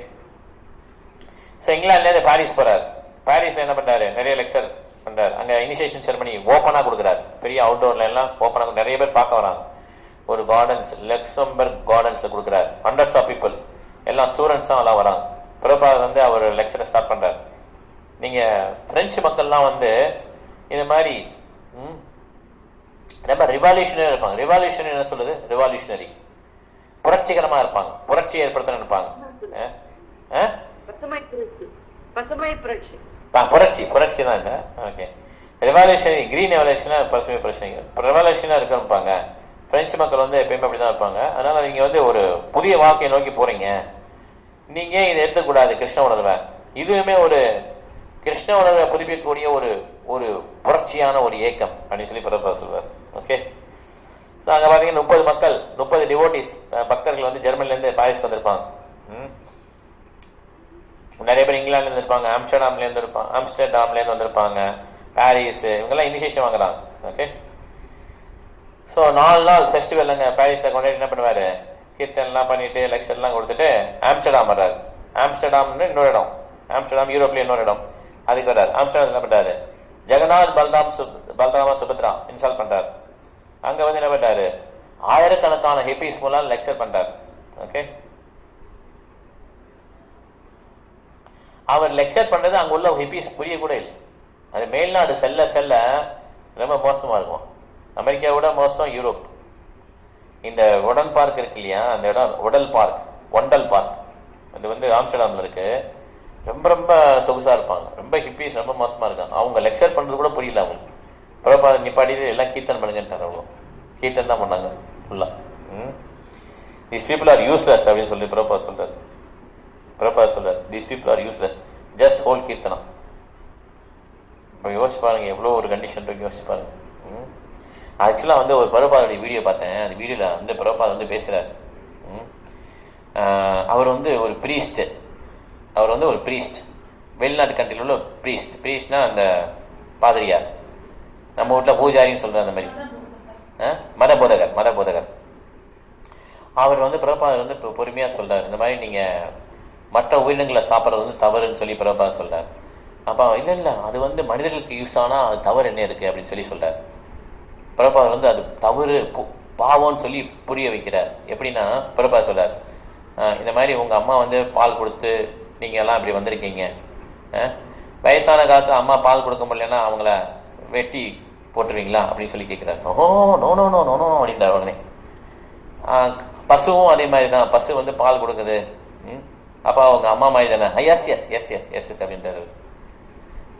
ஸோ இங்கிலாந்துலேருந்து பாரிஸ் போகிறார். பாரிஸில் என்ன பண்ணுறாரு, நிறைய லெக்சர் பண்ணுறாரு. அங்கே இனிஷியேஷன் செரமனி ஓப்பனாக கொடுக்குறாரு, பெரிய அவுட்டோர்ல எல்லாம் ஓப்பனாக நிறைய பேர் பார்க்க வராங்க. ஒரு கார்டன்ஸ், லக்சம்பர்க் கார்டன்ஸில் கொடுக்குறாரு. ஹண்ட்ரட்ஸ் ஆஃப் பீப்புள், எல்லாம் ஸ்டூடெண்ட்ஸும் எல்லாம் வராங்க. பிரபுபாத் வந்து அவர் லெக்சரை ஸ்டார்ட் பண்ணுறாரு. நீங்கள் பிரெஞ்சு மக்கள்லாம் வந்து இந்த மாதிரி ரொம்ப ரிவால்யூஷனரி இருப்பாங்க. ரிவால்யூஷனரி என்ன சொல்லுது, ரிவால்யூஷனரி புரட்சிகரமாக இருப்பாங்க, புரட்சி ஏற்படுத்த நினைப்பாங்க. புரட்சி தான் இல்லை. ஓகே. ரெவல்யூஷனரி, கிரீன் ரெவல்யூஷனாக பசுமை புரட்சி, ரெவல்யூஷனாக இருப்பாங்க. பிரெஞ்சு மக்கள் வந்து எப்பயுமே அப்படி தான் இருப்பாங்க. அதனால் நீங்கள் வந்து ஒரு புதிய வாழ்க்கையை நோக்கி போகிறீங்க, நீங்கள் இதை எடுத்துக்கூடாது கிருஷ்ண உணர்வை. இதுவுமே ஒரு கிருஷ்ண உணர்வை புதுப்பிக்கக்கூடிய ஒரு புரட்சியான ஒரு இயக்கம் அப்படின்னு சொல்லி பிரபுபாத் சொல்வார். ஓகே. ஸோ அங்கே பார்த்தீங்கன்னா 30 மக்கள், 30 டிவோட்டிஸ் பக்தர்கள் வந்து ஜெர்மனிலேருந்து பாரிஸ்க்கு வந்திருப்பாங்க. நிறைய பேர் இங்கிலாந்துல இருப்பாங்க, ஆம்ஸ்டர்டாம்லேருந்து வந்திருப்பாங்க, பாரிஸ், இவங்கெல்லாம் இனிஷியேஷன் வாங்குறாங்க. ஓகே, ஸோ 4 நாள் ஃபெஸ்டிவல்ங்க பாரிஸில் கொண்டாடி என்ன பண்ணுவார், கீர்த்தன்லாம் பண்ணிட்டு லெக்சர்லாம் கொடுத்துட்டு ஆம்ஸ்டர்டாம் வர்றாரு. ஆம்ஸ்டர்டாம்னு இன்னொரு இடம், ஆம்ஸ்டர்டாம் யூரோப்ல இன்னொரு இடம், அதுக்கு வர்றாரு. ஆம்ஸ்டர்டாம் என்ன பண்றாரு, ஜெகநாத் பல்ராமா சுபத்ரா இன்ஸ்டால் பண்றாரு. அங்க வந்து என்ன பண்றாரு, ஆயிரக்கணக்கான ஹிப்பீஸ் மூலம் லெக்சர் பண்றாரு. ஓகே, அவர் லெக்சர் பண்றது அங்க உள்ள ஹிப்பீஸ் புரிய கூட இல்லை. அது மேல்நாடு செல்ல செல்ல ரொம்ப மோசமா இருக்கும். அமெரிக்காவோட மோசம் யூரோப். இந்த உடன் பார்க் இருக்கு இல்லையா, அந்த இடம் ஒண்டல் பார்க், அது வந்து ஆம்ஸ்டர்டாம்ல இருக்கு. ரொம்ப ரொம்ப சொகுசா இருப்பாங்க, ரொம்ப ஹிப்பீஸ் ரொம்ப மோசமா இருக்காங்க. அவங்க லெக்சர் பண்றது கூட புரியல அவங்களுக்கு. பிரபாத நிப்பாடி எல்லாம் கீர்த்தன் பண்ணுங்கன்ட்டாங்க. அவ்வளோ கீர்த்தன் தான் பண்ணாங்க ஃபுல்லா. தீஸ் பீப்புள் ஆர் யூஸ்லெஸ் அப்படின்னு சொல்லி பிரபா சொல்றாரு. These people are useless, just whole Keerthana. இப்போ யோசிச்சு பாருங்க எவ்வளோ ஒரு கண்டிஷன் இருக்கு, யோசிச்சு பாருங்க. ஆக்சுவலாக வந்து ஒரு பிரபாதோடைய வீடியோ பார்த்தேன். அந்த வீடியோவில் வந்து பிரபாத் வந்து பேசுகிறார். அவர் வந்து ஒரு ப்ரீஸ்ட், வெளிநாட்டு கண்ட்ரியில் உள்ள ஒரு ப்ரீஸ்ட்னா அந்த பாதிரியார், நம்ம வீட்டில் பூஜாரின்னு சொல்கிறார் அந்த மாதிரி, மதபோதகர். அவர் வந்து பிரபாதர் வந்து இப்போ பொறுமையாக சொல்கிறார், இந்த மாதிரி நீங்கள் மற்ற உயிரினங்களை சாப்பிட்றது வந்து தவறுன்னு சொல்லி பிரபாதர் சொல்கிறார். அப்போ இல்லை அது வந்து மனிதர்களுக்கு யூஸ் ஆனால் அது தவறு என்ன இருக்குது அப்படின்னு சொல்லி சொல்கிறார். பிரபாதர் வந்து அது தவறு பாவம்னு சொல்லி புரிய வைக்கிறார். எப்படின்னா பிரபாதர் சொல்கிறார், இந்த மாதிரி உங்கள் அம்மா வந்து பால் கொடுத்து நீங்கள் எல்லாம் இப்படி வந்திருக்கீங்க, வயசான காலத்தில் அம்மா பால் கொடுக்க முடியலன்னா அவங்கள வெட்டி போட்டுருவீங்களா அப்படின்னு சொல்லி கேட்குறாரு. நோ அப்படின்றார் உடனே. பசுவும் அதே மாதிரி தான், பசு வந்து பால் கொடுக்குது, அப்போ அவங்க அம்மா மாதிரி தானே, எஸ் அப்படின்றாரு.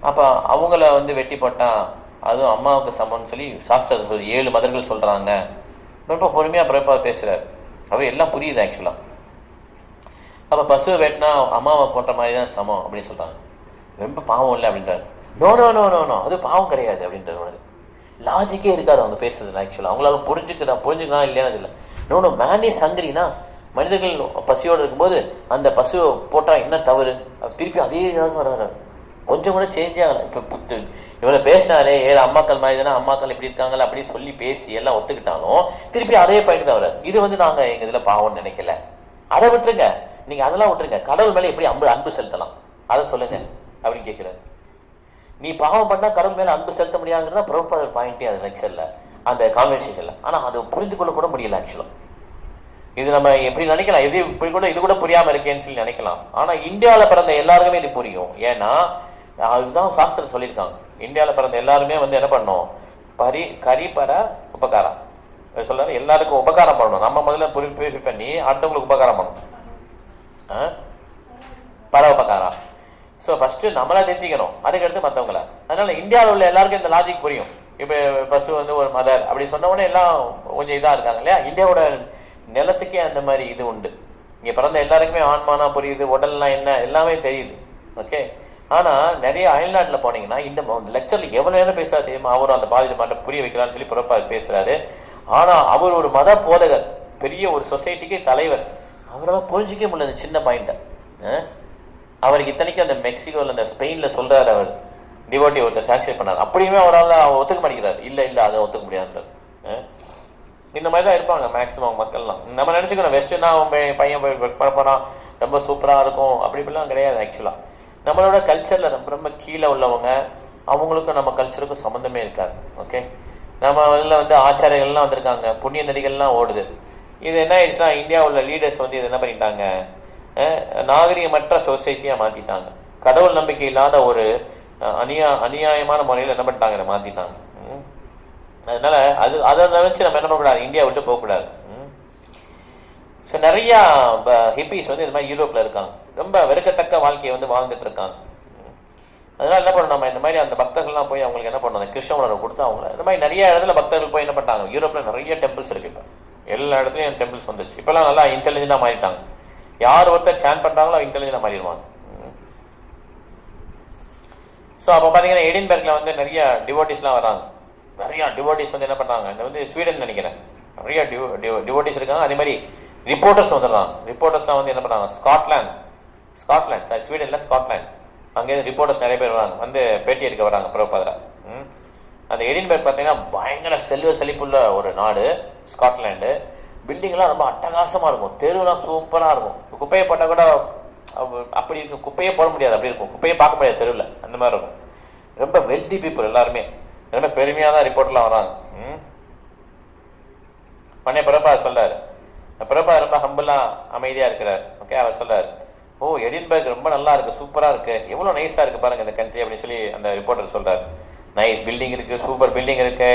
அப்போ அவங்கள வந்து வெட்டி போட்டால் அதுவும் அம்மாவுக்கு சமம்னு சொல்லி சாஸ்திர 7 மதர்கள் சொல்கிறாங்க. ரொம்ப பொறுமையாக பிரபாத் பேசுகிறார். அவர் எல்லாம் புரியுது ஆக்சுவலாக. அப்போ பசுவை வெட்டினா அம்மாவை போட்ட மாதிரி தான் சமம் அப்படின்னு சொல்கிறாங்க. ரொம்ப பாவம் இல்லை அப்படின்றாரு. நோ அது பாவம் கிடையாது அப்படின்றாரு. லாஜிக்கே இருக்காது அவங்க பேசுறதுல. ஆக்சுவலாக அவங்களால புரிஞ்சுக்கலாம் இல்லையானது இல்லை. நோ மேன் இஸ் ஹங்கிரினா, மனிதர்கள் பசியோடு இருக்கும்போது அந்த பசுவை போட்டால் என்ன தவறு, திருப்பி அதே இதாக வர்றாரு. கொஞ்சம் கூட சேஞ்ச் ஆகலை. இப்போ இவரை பேசினாரே 7 அம்மாக்கள் மாதிரி தானே, அம்மாக்கள் இப்படி இருக்காங்களா அப்படின்னு சொல்லி பேசி எல்லாம் ஒத்துக்கிட்டாலும் திருப்பி அதே பாயிண்ட் தான் வர்றாரு. இது வந்து நாங்கள் எங்கள் இதில் பாவம்னு நினைக்கல, அதை விட்டுருங்க, நீங்கள் அதெல்லாம் விட்டுருங்க, கடவுள் மேலே எப்படி அன்பு செலுத்தலாம் அதை சொல்லுங்க அப்படின்னு கேட்குறாரு. நீ பாவம் பண்ணால் கடவுள் மேலே அன்பு செலுத்த முடியாதுங்கிறதா பிரபாதர் பாயிண்டே அது லெக்சரில், அந்த கான்வர்சேஷனில். ஆனால் அது புரிந்து கொள்ள கூட முடியல ஆக்சுவலாக. இது நம்ம எப்படி நினைக்கலாம், இது கூட புரியாமல் இருக்கேன்னு சொல்லி நினைக்கலாம். ஆனால் இந்தியாவில் பிறந்த எல்லாருக்குமே இது புரியும். ஏன்னா அதுதான் சாஸ்திரம் சொல்லியிருக்காங்க. இந்தியாவில் பிறந்த எல்லாருமே வந்து என்ன பண்ணணும், கரிபர உபகாரம் சொல்றாரு. எல்லாருக்கும் உபகாரம் பண்ணணும். நம்ம முதல்ல பியூரிஃபை பண்ணி அடுத்தவங்களுக்கு உபகாரம் பண்ணணும், பர உபகாரம். ஸோ ஃபர்ஸ்ட் நம்மளா தெரிஞ்சுக்கணும், அதுக்கடுத்து மற்றவங்கள. அதனால இந்தியாவில் உள்ள எல்லாருக்கும் இந்த லாஜிக் புரியும். இப்போ பசு வந்து ஒரு மதர் அப்படி சொன்ன உடனே எல்லாம் கொஞ்சம் இதாக இருக்காங்க இல்லையா. இந்தியாவோட நிலத்துக்கே அந்த மாதிரி இது உண்டு. இங்கே பிறந்த எல்லாருக்குமே ஆன்மானா புரியுது, உடல்லாம் என்ன எல்லாமே தெரியுது. ஓகே, ஆனால் நிறைய அயல்நாட்டில் போனீங்கன்னா இந்த லெக்சரில் எவ்வளோ நேரம் பேசுறாரு தெரியுமா. அவரும் அந்த பாதிப்பு மட்டும் புரிய வைக்கலாம்னு சொல்லி பிரபாத் பேசுறாரு. ஆனால் அவர் ஒரு மத போதகர், பெரிய ஒரு சொசைட்டிக்கு தலைவர், அவரால் புரிஞ்சிக்க முடியல சின்ன பாயிண்ட்டை. அவருக்கு இத்தனைக்கும் அந்த மெக்சிகோவில் அந்த ஸ்பெயினில் சொல்றாரு, அவர் டிவோட்டி ஒருத்தர் டிரான்ஸ்லேட் பண்ணார். அப்படியுமே அவரால் ஒத்துக்க மாட்டேங்கிறார். இல்லை அதை ஒத்துக்க முடியாது. இந்த மாதிரி தான் இருப்பாங்க மேக்ஸிமம் மக்கள்லாம். நம்ம நினச்சிக்கணும் வெஸ்டர்னா அவன் பையன் போய் ஒர்க் பண்ண போகிறான் ரொம்ப சூப்பராக இருக்கும், அப்படி இப்படிலாம் கிடையாது. ஆக்சுவலாக நம்மளோட கல்ச்சரில் ரொம்ப கீழே உள்ளவங்க, அவங்களுக்கும் நம்ம கல்ச்சருக்கும் சம்மந்தமே இருக்காது. ஓகே, நம்ம இதில் வந்து ஆச்சாரியர்கள்லாம் வந்திருக்காங்க, புண்ணிய நதிகள்லாம் ஓடுது. இது என்ன ஆயிடுச்சுன்னா இந்தியாவில் உள்ள லீடர்ஸ் வந்து இது என்ன பண்ணிட்டாங்க, நாகரிகமற்ற சொசைட்டியாக மாற்றிட்டாங்க. கடவுள் நம்பிக்கை இல்லாத ஒரு அநியாயமான முறையில் என்ன பண்ணிட்டாங்க, இதை மாற்றிட்டாங்க. அதனால அதை நினைச்சு நம்ம என்ன பண்ணக்கூடாது, இந்தியா விட்டு போகக்கூடாது. ஸோ நிறையா ஹிப்பீஸ் வந்து இந்த மாதிரி யூரோப்பில் இருக்காங்க, ரொம்ப வெறுக்கத்தக்க வாழ்க்கையை வந்து வாழ்ந்துட்டு இருக்காங்க. அதனால என்ன பண்ணணும், நம்ம இந்த மாதிரி அந்த பக்தர்கள்லாம் போய் அவங்களுக்கு என்ன பண்ணணும், அந்த கிருஷ்ண உணர்வு கொடுத்து அவங்கள இந்த மாதிரி நிறைய இடத்துல பக்தர்கள் போய் என்ன பண்ணிட்டாங்க. யூரோப்பில் நிறைய டெம்பிள்ஸ் இருக்கு. இப்போ எல்லா இடத்துலையும் டெம்பிள்ஸ் வந்துச்சு. இப்போல்லாம் நல்லா இன்டெலிஜென்ட்டாக மாறிட்டாங்க. யார் ஒருத்தர் சேன் பண்ணுறாங்களோ இன்டெலிஜென்ட்டாக மாறிடுவாங்க. ஸோ அப்போ பார்த்தீங்கன்னா எடின்பர்கில் வந்து நிறைய டிவோட்டிஸ்லாம் வராங்க. நிறையா டிவோட்டிஸ் வந்து என்ன பண்ணுறாங்க, இந்த வந்து ஸ்வீடன் நினைக்கிறேன் நிறைய டிவோட்டிஸ் இருக்காங்க. அதே மாதிரி ரிப்போர்ட்டர்ஸ் வந்துடுறாங்க. ரிப்போர்ட்டர்ஸ்லாம் வந்து என்ன பண்ணுறாங்க, ஸ்காட்லாந்து ஸ்காட்லாந்து, சாரி ஸ்வீடனில் ஸ்காட்லாந்து. அங்கேருந்து ரிப்போர்ட்டர்ஸ் நிறைய பேர் வராங்க, வந்து பேட்டி எடுக்க வராங்க பிரபுபாதரை. அந்த எடின்பர்க் பார்த்தீங்கன்னா பயங்கர செல்வ செழிப்புள்ள ஒரு நாடு ஸ்காட்லாண்டு. பில்டிங்லாம் ரொம்ப அட்டகாசமாக இருக்கும், தெருவுலாம் சூப்பராக இருக்கும். குப்பையை போட்டால் கூட அப்படி இருக்கும், குப்பையே போட முடியாது, அப்படி இருக்கும், குப்பையே பார்க்க முடியாது தெருவில், அந்த மாதிரி இருக்கும். ரொம்ப வெல்தி பீப்புள் எல்லாருமே, ரொம்ப பெருமையாக தான் ரிப்போர்ட்லாம் வராங்க. உடனே பிரபா சொல்றாரு, பிரபா ரொம்ப ஹம்பிளா அமைதியாக இருக்கிறார். ஓகே, அவர் சொல்றாரு, ஓ எடின்பர்க் ரொம்ப நல்லா இருக்கு, சூப்பராக இருக்கு, எவ்வளோ நைஸாக இருக்கு பாருங்க இந்த கண்ட்ரி அப்படின்னு சொல்லி அந்த ரிப்போர்ட்டர் சொல்றாரு. நைஸ் பில்டிங் இருக்கு, சூப்பர் பில்டிங் இருக்கு,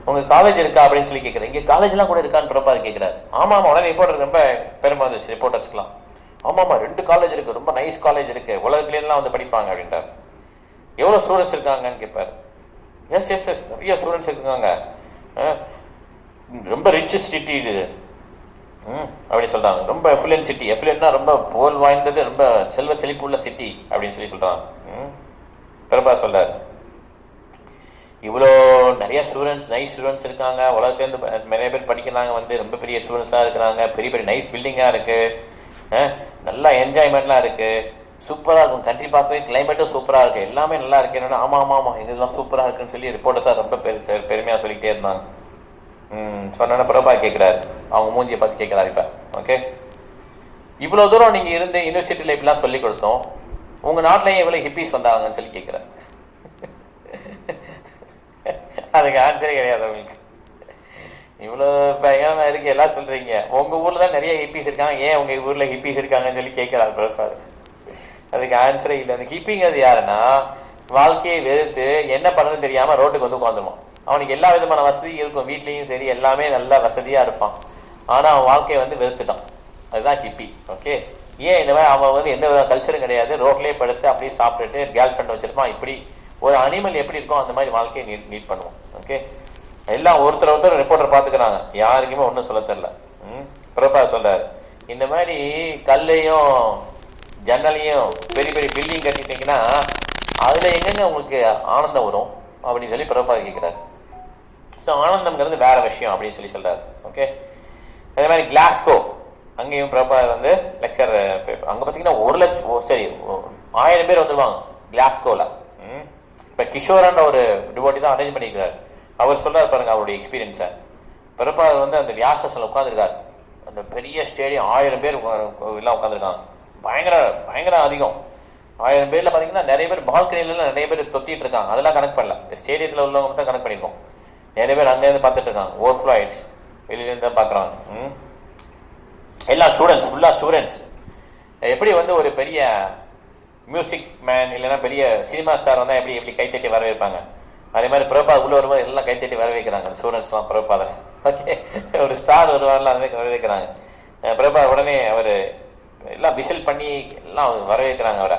உங்க காலேஜ் இருக்கா அப்படின்னு சொல்லி கேட்குறேன். இங்கே காலேஜ்லாம் கூட இருக்கான்னு பிரபா கேட்குறாரு. ஆமா ஆமா. உடனே ரிப்போர்ட்டர் ரொம்ப பெருமை வந்துச்சு ரிப்போர்ட்டர்ஸ்க்குலாம். ஆமாம்மா 2 காலேஜ் இருக்கு, ரொம்ப நைஸ் காலேஜ் இருக்கு, உலகத்துலேருந்துலாம் வந்து படிப்பாங்க அப்படின்ட்டார். எவ்வளோ ஸ்டூடெண்ட்ஸ் இருக்காங்கன்னு கேட்பார். எஸ் எஸ் எஸ் நிறைய ஸ்டூடெண்ட்ஸ் இருக்காங்க, ரொம்ப ரிச் சிட்டி இது அப்படின்னு சொல்றாங்க. ரொம்ப எஃபுலியன்ட் சிட்டி, எஃபுலியன்ட்னா ரொம்ப புகழ் வாய்ந்தது, ரொம்ப செல்வ செழிப்பு உள்ள சிட்டி அப்படின்னு சொல்லி சொல்றாங்க. பிரபா சொல்றாரு, இவ்வளோ நிறைய ஸ்டூடெண்ட்ஸ், நைஸ் ஸ்டூடெண்ட்ஸ் இருக்காங்க, உலகத்துலேருந்து நிறைய பேர் படிக்கிறாங்க, வந்து ரொம்ப பெரிய ஸ்டூடெண்ட்ஸாக இருக்கிறாங்க, பெரிய பெரிய நைஸ் பில்டிங்காக இருக்கு, நல்லா என்ஜாய்மெண்ட்லாம் இருக்கு, சூப்பராக இருக்கும், கண்ட்ரி பார்க்கவே கிளைமேட்டும் சூப்பராக இருக்கு, எல்லாமே நல்லா இருக்கு. என்னன்னா ஆமா ஆமா ஆமா இதெல்லாம் சூப்பராக இருக்குன்னு சொல்லி ரிப்போர்ட்டர்ஸாக ரொம்ப பெருமையாக சொல்லிக்கிட்டே இருந்தாங்க. சொன்ன பிரபா கேட்குறாரு, அவங்க மூஞ்சியை பார்த்து கேட்குறாரு. இப்போ ஓகே, இவ்வளோ தூரம் நீங்கள் இருந்து யூனிவர்சிட்டி லைஃப்லாம் சொல்லி கொடுத்தோம், உங்கள் நாட்டிலேயே எவ்வளோ ஹிப்பீஸ் வந்தாங்கன்னு சொல்லி கேட்குறாரு. அதுக்கு ஆன்சரே கிடையாது உங்களுக்கு. இவ்வளோ பயங்கரமாக இருக்கு எல்லாம் சொல்றீங்க, உங்கள் ஊரில் தான் நிறைய ஹிப்பீஸ் இருக்காங்க, ஏன் உங்கள் ஊரில் ஹிப்பீஸ் இருக்காங்கன்னு சொல்லி கேட்குறாரு பிரபா. அதுக்கு ஆன்சரே இல்லை. அந்த ஹிப்பிங்கிறது யாருன்னா, வாழ்க்கையை வெறுத்து என்ன பண்ணுறதுன்னு தெரியாமல் ரோட்டுக்கு வந்து உட்காந்துருவான். அவனுக்கு எல்லா விதமான வசதியும் இருக்கும், வீட்லேயும் சரி எல்லாமே நல்லா வசதியாக இருப்பான், ஆனால் அவன் வாழ்க்கையை வந்து வெறுத்துட்டான். அதுதான் ஹிப்பி. ஓகே, ஏன் இந்த மாதிரி அவன் வந்து எந்த கல்ச்சரும் கிடையாது, ரோட்லேயே படுத்து அப்படியே சாப்பிட்டுட்டு கேர்ள் ஃப்ரெண்ட் வச்சிருப்பான். இப்படி ஒரு அனிமல் எப்படி இருக்கும் அந்த மாதிரி வாழ்க்கையை நீட் பண்ணுவோம். ஓகே, எல்லாம் ஒருத்தர் ரிப்போர்ட்டர் பார்த்துக்கிறாங்க, யாருக்குமே ஒன்றும் சொல்ல தெரியல. பிரபா சொல்றாரு, இந்த மாதிரி கல்லையும் ஜன்னலையும் பெரிய பெரிய பில்டிங் கட்டிட்டீங்கன்னா அதுல எங்கெங்க உங்களுக்கு ஆனந்தம் வரும் அப்படின்னு சொல்லி பிரபா கேட்கிறாரு. ஸோ ஆனந்தம்ங்கிறது வேற விஷயம் அப்படின்னு சொல்லி சொல்றாரு. ஓகே, அதே மாதிரி கிளாஸ்கோ, அங்கேயும் பிரபா வந்து லெக்சர், அங்க பார்த்தீங்கன்னா 1 லட்சம், சரி 1000 பேர் வந்துருவாங்க கிளாஸ்கோல. இப்போ கிஷோரன்ற ஒரு டிவோட்டி தான் அரேஞ்ச் பண்ணிக்கிறார். அவர் சொல்றாரு பாருங்க அவருடைய எக்ஸ்பீரியன்ஸை. பிரபா வந்து அந்த வியாசத்தில் உட்காந்துருக்காரு, அந்த பெரிய ஸ்டேடியம் 1000 பேர் எல்லாம் உட்காந்துருக்காங்க, பயங்கர அதிகம். 1000 பேர்ல பாத்தீங்கன்னா நிறைய பேர் பால்கனில நிறைய பேர் தொத்திட்டு இருக்காங்க, அதெல்லாம் கனெக்ட் பண்ணல, ஸ்டேடியத்தில் உள்ளவங்க தான் கனெக்ட் பண்ணிருக்கோம். நிறைய பேர் அங்கேருந்து பார்த்துட்டு இருக்காங்க, ஓவர்ஃப்ளோ ஆயிடுச்சு, வெளியிலேருந்து தான் பார்க்குறாங்க. எல்லா ஸ்டூடெண்ட்ஸ், ஃபுல்லா ஸ்டூடெண்ட்ஸ். எப்படி வந்து ஒரு பெரிய மியூசிக் மேன் இல்லைன்னா பெரிய சினிமா ஸ்டார் வந்தால் எப்படி கைத்தட்டி வரவேற்பாங்க, அதே மாதிரி பிரபா உள்ள வரும்போது எல்லாம் கைத்தட்டி வரவேற்கிறாங்க ஸ்டூடெண்ட்ஸ்லாம் பிரபாதை. ஓகே, ஒரு ஸ்டார் வருவாரில் அந்த மாதிரி வரவேற்கிறாங்க. பிரபா உடனே அவர் எல்லாம் விசில் பண்ணி எல்லாம் வரவேற்கிறாங்க அவரை.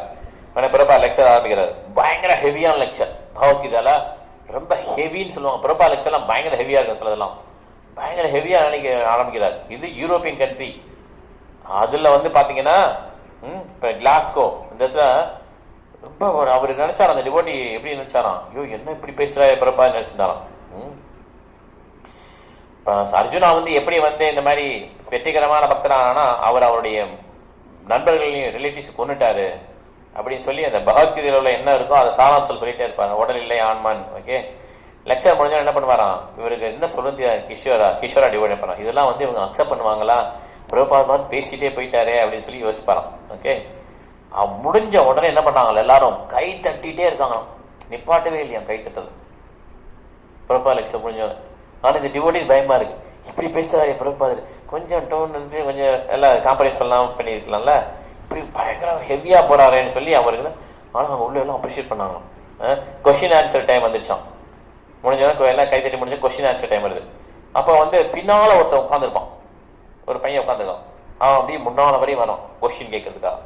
உடனே பிரபா லெக்சர் ஆரம்பிக்கிறார், பயங்கர ஹெவியான லெக்சர், பகவத்கீதால ரொம்ப ஹெவின்னு சொல்லுவாங்க. பிரபா லெக்சர்லாம் பயங்கர ஹெவியா இருக்கும், சிலதெல்லாம் பயங்கர ஹெவியா நினைக்க ஆரம்பிக்கிறார். இது யூரோப்பியன் கண்ட்ரி. அதுல வந்து பாத்தீங்கன்னா இப்ப கிளாஸ்கோ இந்த இடத்துல ரொம்ப அவர் நினைச்சாராம், அந்த டிவோட்டி எப்படி நினைச்சாராம், ஐயோ என்ன இப்படி பேசுறா பிரபா நினைச்சிருந்தாராம். அர்ஜுனா வந்து எப்படி வந்து இந்த மாதிரி வெற்றிகரமான பக்தரானா அவர் அவருடைய நண்பர்களையும் ரிலேட்டிவ்ஸ் கொண்டுட்டாரு அப்படின்னு சொல்லி அந்த பகவத்கீதையில் உள்ள என்ன இருக்கோ அதை சாராம்சம் சொல்லிட்டே இருப்பாங்க, உடல் இல்லை ஆன்மான். ஓகே, லெக்சர் முடிஞ்சா என்ன பண்ணுவாராம், இவருக்கு என்ன சொல்றது கிஷோரா டிவோட் பண்ணலாம், இதெல்லாம் வந்து இவங்க அக்செப்ட் பண்ணுவாங்களா, பிரபாத் பேசிட்டே போயிட்டாரே அப்படின்னு சொல்லி யோசிப்பாராம். ஓகே, முடிஞ்ச உடனே என்ன பண்ணாங்க, எல்லாரும் கை தட்டிகிட்டே இருக்காங்க, நிப்பாட்டவே இல்லையா கை தட்டது பிரபா லெக்சர் முடிஞ்சவங்க. ஆனால் இந்த டிவோட்டிஸ் பயமா இருக்கு, இப்படி பேசுறாரு பிரபாத், கொஞ்சம் டோன் வந்து கொஞ்சம் எல்லாம் காம்ப்ரமைஸ் பண்ணலாம் பண்ணியிருக்கலாம்ல, இப்படி பயங்கர ஹெவியா போறாருன்னு சொல்லி அவருக்கு. ஆனால் அவங்க உள்ள எல்லாம் அப்ரிஷியேட் பண்ணாங்க. கொஸ்டின் ஆன்சர் டைம் வந்துருச்சான், முடிஞ்சவங்க எல்லாம் கை தட்டி முடிஞ்ச கொஸ்டின் ஆன்சர் டைம் வருது. அப்போ வந்து பின்னால ஒருத்தன் உட்காந்துருப்பான், ஒரு பையன் உட்காந்துருக்கான், அவன் அப்படியே முன்னால வரையும் வரும் கொஸ்டின் கேட்கறதுக்காக.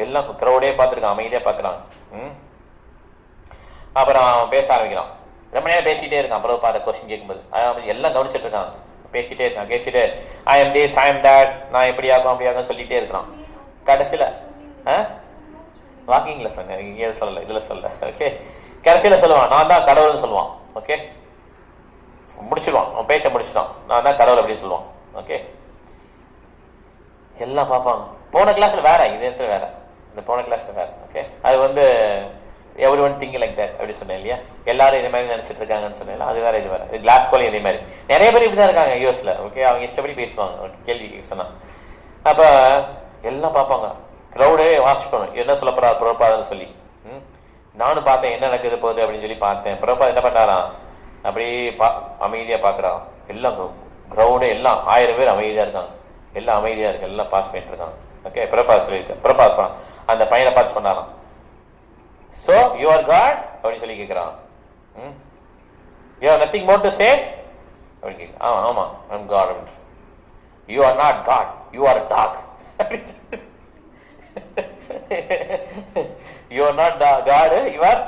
எல்லாம் க்ரௌடே பார்த்துருக்கான், அமைதியா பார்க்குறான். அப்புறம் அவன் பேச ஆரம்பிக்கிறான், ரொம்ப நேரம் பேசிட்டே இருக்கான். அப்புறம் பார்த்து கொஸ்டின் கேட்கும்போது எல்லாம் கவனிச்சுட்டு இருக்கான், பேசிட்டே இருக்கான். பேசிட்டு I am this I am that, நான் எப்படி ஆகும் அப்படி ஆகும் சொல்லிட்டே இருக்கிறான். கடைசியில வாக்கிங்ல சொன்னேன், இங்கே சொல்லல, இதுல சொல்ல. ஓகே, கடைசியில சொல்லுவான், நான் தான் கடவுள்னு சொல்லுவான். ஓகே, முடிச்சிடுவான், அவன் பேச்ச முடிச்சிடுவான், நான் தான் கடவுள் அப்படின்னு சொல்லுவான். ஓகே, எல்லாம் பார்ப்பாங்க, போன கிளாஸ்ல வேற, இது இடத்துல வேற, இந்த போன கிளாஸ்ல வேற. ஓகே, அது வந்து every one think like that அப்படி சொன்னேன் இல்லையா, எல்லாரும் இதே மாதிரி நினைச்சிட்டு இருக்காங்கன்னு சொன்னேன். அது வேற இது வேற. இது கிளாஸ் கோலையும் இதே மாதிரி நிறைய பேர் இப்படிதான் இருக்காங்க யூஎஸ்ல. ஓகே, அவங்க இஷ்டப்படி பேசுவாங்க கேள்வி சொன்னா. அப்ப எல்லாம் பார்ப்பாங்க, க்ரௌடே வாட்ச் பண்ணும் என்ன சொல்ல போறா பிரபாதன்னு சொல்லி. நானும் பார்த்தேன் என்ன நடக்குது போகுது அப்படின்னு சொல்லி பார்த்தேன். பிரபாத் என்ன பண்ணாராம், அப்படியே அமைதியா பாக்குறான். எல்லாம் க்ரௌடே எல்லாம் 1000 பேர் அமைதியா இருக்காங்க, எல்லாம் அமைதியா இருக்கு, எல்லாம் பாஸ் பண்ணிட்டு இருக்காங்க. ஓகே, பிரபாத் சொல்லியிருக்கேன். பிரபாத் அந்த பையனை பார்த்து சொன்னாராம், so you are God அப்படி சொல்லி கேட்கிறான். you have nothing more to say அப்படி கேட்க. ஆமா I'm God அப்படி. you are not God, you are a dog. you are not God, you are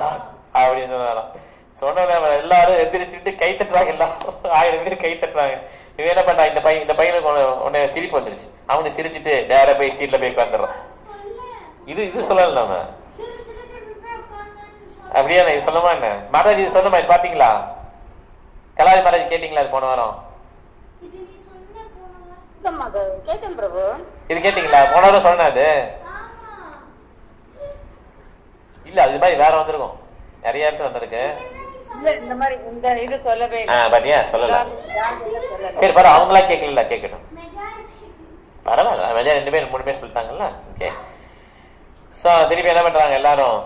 dog அப்படின்னு சொன்னாராம். சொன்ன எல்லாரும் எந்திரிச்சுட்டு கை தட்டுறாங்க, எல்லாம் 1000 பேர் கை தட்டுறாங்க. இவன் என்ன பண்ணா, இந்த பையனுக்கு உடனே சிரிப்பு வந்துருச்சு. அவனு சிரிச்சுட்டு நேரா போய் சீட்ல போய் உட்காந்துடுறான். இது சொல்லல நம்ம அப்படியே நான் சொல்லமா என்ன மகாராஜ் இது சொன்ன மாதிரி பாத்தீங்களா? கலாதி மகாராஜ் கேட்டீங்களா? அது போன வாரம் இது கேட்டீங்களா? போன வாரம் சொன்ன அது இல்ல, அது மாதிரி வேற வந்திருக்கும், நிறைய இடத்துல வந்திருக்கு. பாத்தியா சொல்லல. சரி பரவாயில்ல, அவங்களா கேட்கல, கேட்கட்டும் பரவாயில்ல. மெஜா 2 பேர் 3 பேர் சொல்லிட்டாங்கல்ல. ஓகே, ஸோ திருப்பி என்ன பண்றாங்க எல்லாரும்,